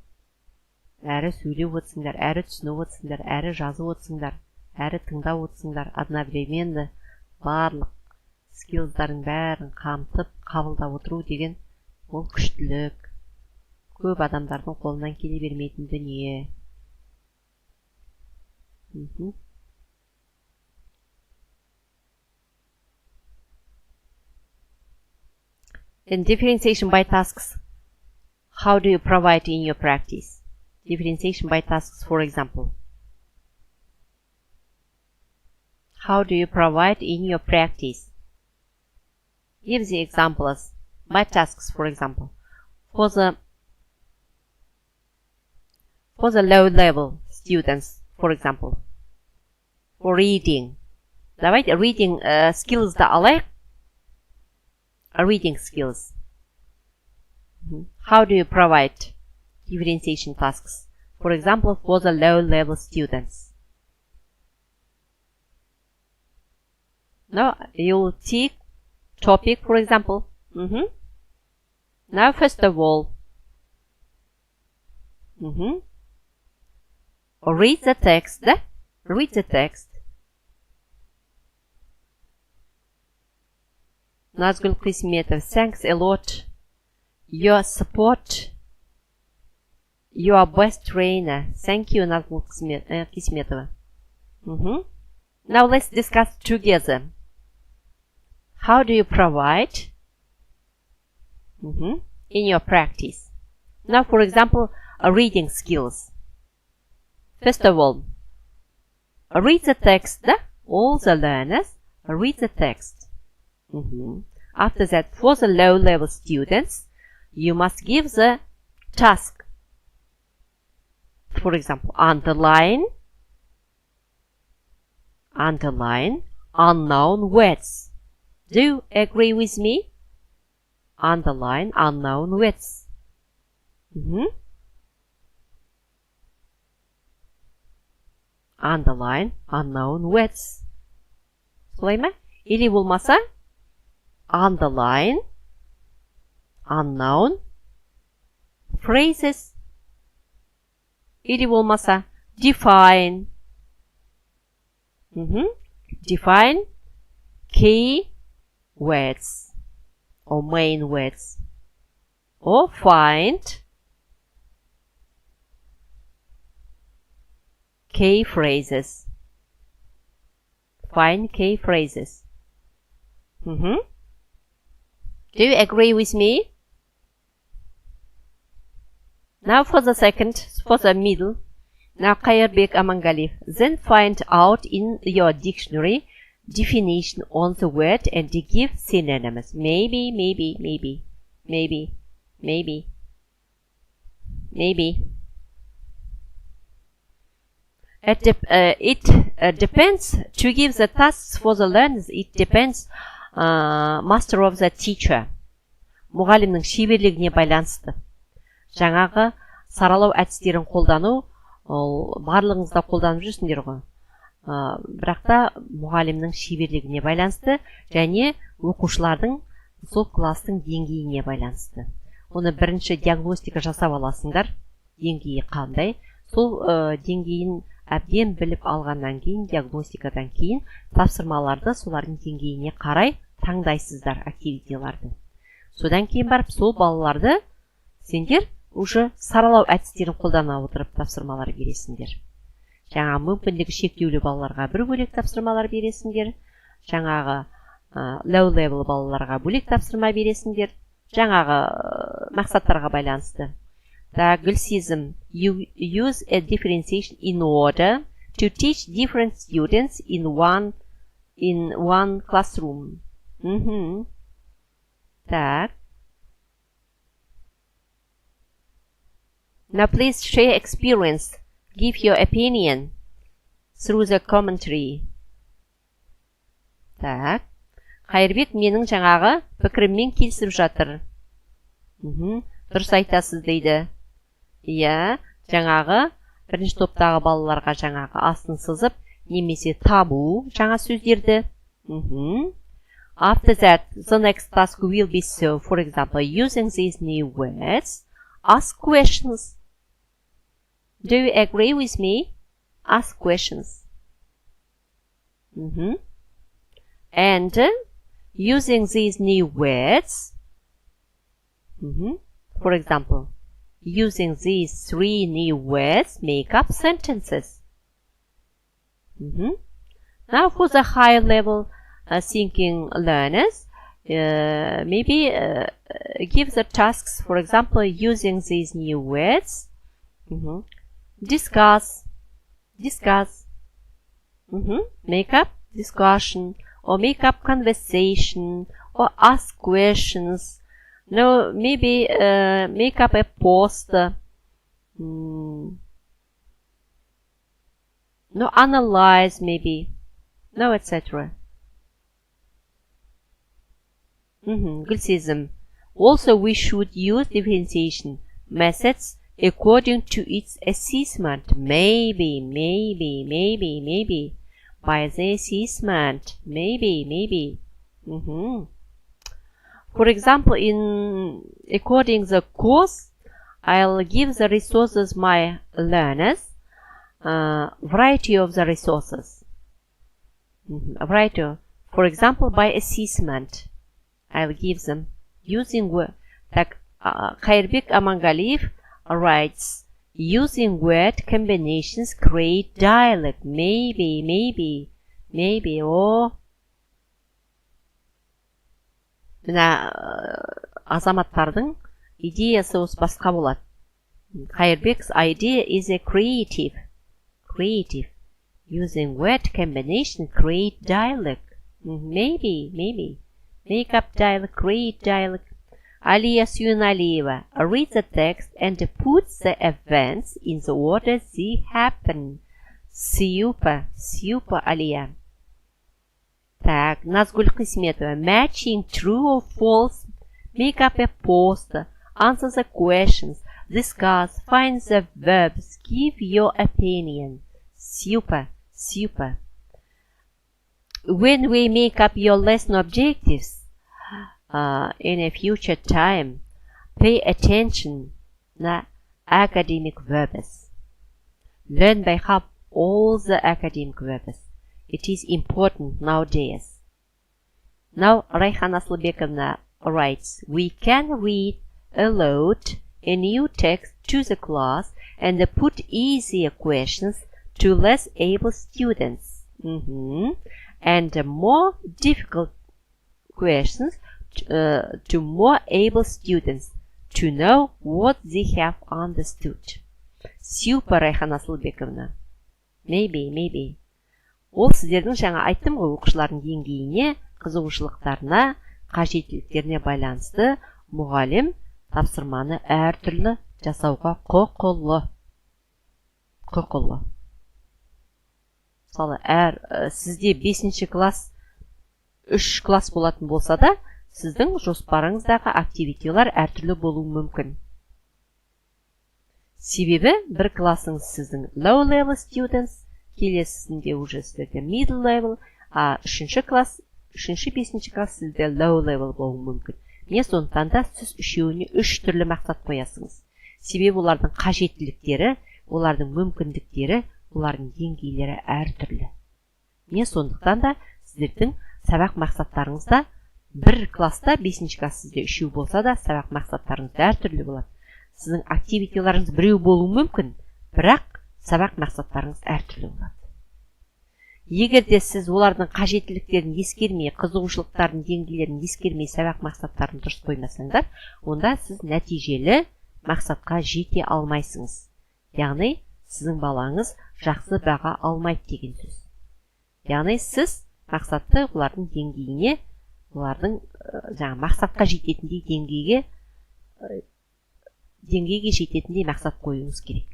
Әрі сөйлеп отырсыңдар, әрі түсініп отырсыңдар, әрі жазып отырсыңдар, әрі тыңдап отырсыңдар. Одновременно барлық скиллздардың бәрін қамтып, қабылдап отыру деген ол күштілік. Көп адамдардың қолынан келе бермейтін дүние. In differentiation by tasks, how do you provide in your practice? Differentiation by tasks, for example. How do you provide in your practice? Give the examples by tasks, for example. For the low-level students, for example, for reading. Давайте reading skills'ды алайық. Reading skills. How do you provide differentiation tasks? For example, for the low-level students. Now, you'll take topic, for example. Now, first of all, read the text. Read the text. Nazgul Qismetov, thanks a lot. Your support. You are best trainer. Thank you, Nazgul Qismetova. Now let's discuss together. How do you provide in your practice? Now, for example, reading skills. First of all, read the text. All the learners read the text. After that, for the low-level students, you must give the task. For example, underline unknown words. Do you agree with me? Underline unknown words. Underline unknown words. Солай ма? Или болмаса, underline unknown phrases. Или болмаса, define. Define key words or main words. Or find key phrases. Find key phrases. Do you agree with me? Now for the middle. Now Khairbek Amangalif. Then find out in your dictionary definition on the word and give synonyms. Maybe. It depends. To give the tasks for the learners, it depends master of the teacher. Мұғалімнің шеберлігіне байланысты. Жаңағы саралау әдістерін қолдану, барлығыңыз да қолданып жүрсіңдер ғой. Бірақ та мұғалімнің шеберлігіне байланысты және оқушылардың сол кластың деңгейіне байланысты. Оны бірінші диагностика жасап аласыңдар, деңгейі қандай. Сол деңгейін әбден біліп алғаннан кейін, диагностикадан кейін тапсырмаларды солардың деңгейіне қарай таңдайсыздар активитиларды. Содан кейін барып сол балаларды сендер уже саралау әдістерін қолдана отырып тапсырмалар бересіңдер. Жаңа мүмкіндігі шектеулі балаларға бір бөлек тапсырмалар бересіңдер. Жаңағы low level балаларға бөлек тапсырма бересіңдер. Жаңағы мақсаттарға байланысты. Gulsism, you use a differentiation in order to teach different students in one classroom. Так. Now please share experience. Give your opinion through the commentary. Так. Қайырбек менің жаңағы пікіріммен келісіп жатыр. Дұрыс айтасыз дейді. Иә, жаңағы бірінші топтағы балаларға жаңағы астын сызып, немесе табу жаңа сөздерді. After that, the next task will be so, for example, using these new words, ask questions. Do you agree with me? Ask questions. And using these new words, for example, using these 3 new words, make up sentences. Now for the higher level thinking learners, maybe give the tasks, for example, using these new words. Discuss. Make up discussion, or make up conversation, or ask questions. No, maybe make up a post. No, analyze maybe. No, etc. Gülsizim. Also, we should use differentiation methods according to its assessment. Maybe. By the assessment. Maybe. For example, according the course, I'll give the resources my learners, variety of the resources. Variety. For example, by assessment, I'll give them using word. Like Khairbek Amangaliyev writes, using word combinations create dialogue. Maybe. Or мына азаматтардың идеясы осы басқа болады. Khairbek's idea is a creative. Using word combination create dialogue. Maybe. Make up dialogue, create dialogue. Aliya Suyunaliyeva reads the text and puts the events in the order they happen. Super, Aliya. Так, Назгуль Кисметова. Matching true or false. Make up a post. Answer the questions. Discuss. Find the verbs. Give your opinion. Super. When we make up your lesson objectives, in a future time, pay attention to academic verbs. Learn by heart all the academic verbs. It is important nowadays. Now, Rayhan Aslıbekovna writes, we can read aloud a new text to the class and put easier questions to less able students. And more difficult questions to more able students to know what they have understood. Super, Rayhan Aslıbekovna. Maybe. Ол сіздердің жаңа айттым ғой, оқушылардың деңгейіне, қызығушылықтарына, қажеттіліктеріне байланысты мұғалім тапсырманы әртүрлі жасауға құқылы. Мысалы, сізде 5-ші класс 3 класс болатын болса да, сіздің жоспарыңыздағы активитилар әртүрлі болуы мүмкін. Себебі бір классыңыз сіздің low level students, келесісінде уже сіздерде middle level, а 3-ші класс, 3-5-ші класс сізде low level болуы мүмкін. Не сондықтан да сіз үшеуіне 3 түрлі мақсат қоясыңыз. Себебі олардың қажеттіліктері, олардың мүмкіндіктері, олардың деңгейлері әртүрлі. Не сондықтан да сіздердің сабақ мақсаттарыңызда бір класста 5-ші класс сізде 3 болса да, сабақ мақсаттарыңыз әртүрлі болады. Сіздің активитиларыңыз біреу болуы мүмкін, бірақ сабақ мақсаттарыңыз әртүрлі болады. Егер де сіз олардың қажеттіліктерін ескермей, қызығушылықтардың деңгейлерін ескермей, сабақ мақсаттарын дұрыс қоймасаңдар, онда сіз нәтижелі мақсатқа жете алмайсыңыз. Яғни, сіздің балаңыз жақсы баға алмайды деген сөз. Яғни, сіз мақсатты олардың деңгейіне, олардың мақсатқа жететіндей деңгейге жететіндей мақсат қоюыңыз керек.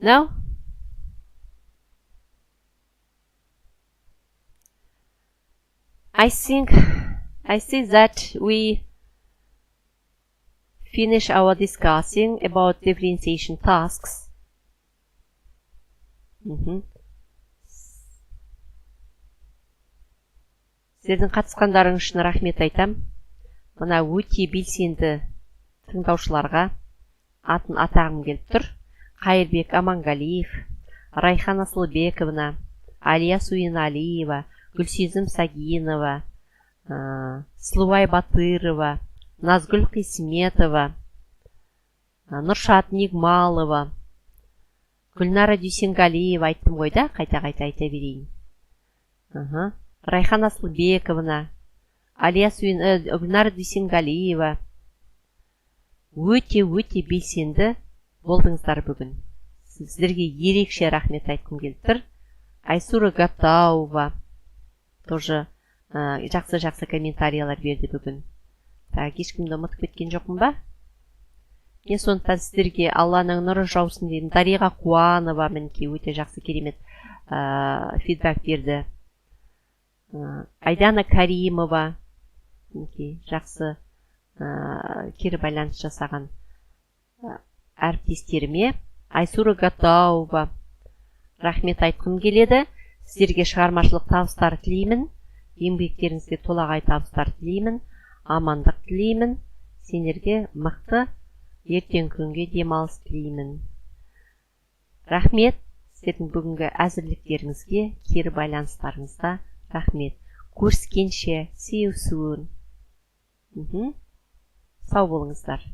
Now, I see that we finish our discussing about differentiation tasks. Сіздердің қатысқандарыңыз үшін рахмет айтам. Мына өте белсенді тыңдаушыларға атын атағым келіп тұр. Khairbek Amangaliyev, Rayhan Aslıbekovna, Aliya Suyunaliyeva, Gülsizim Sagинова, Слувай Батырова, Назгүл Қисметова, Нұршат Нигмалова, Гүлнара Дүйсенгалиева, айттым ғой да, қайта айта берейін. Rayhan Aslıbekovna, Гүлнара Дүйсенгалиева, өте белсенді болдыңыздар бүгін. Сіздерге ерекше рахмет айтқым келіп тұр. Айсура Гатаува тоже жақсы комментариялар берді бүгін. Так, ешкімді ұмытып кеткен жоқпын ба? Мен сондықтан сіздерге Алланың нұры жаусын деймін. Дариға Қуанова мінекей өте жақсы керемет фидбак берді. Айдана Каримова мінекей жақсы кері байланыс жасаған әріптестеріме. Айсура Гатаува рахмет айтқым келеді. Сіздерге шығармашылық табыстар тілеймін. Еңбектеріңізге толағай табыстар тілеймін. Амандық тілеймін. Сендерге мықты ертең күнге демалыс тілеймін. Рахмет сіздердің бүгінгі әзірліктеріңізге, кері байланыстарыңызға рахмет. Көріскенше, see you soon. Сау болыңыздар.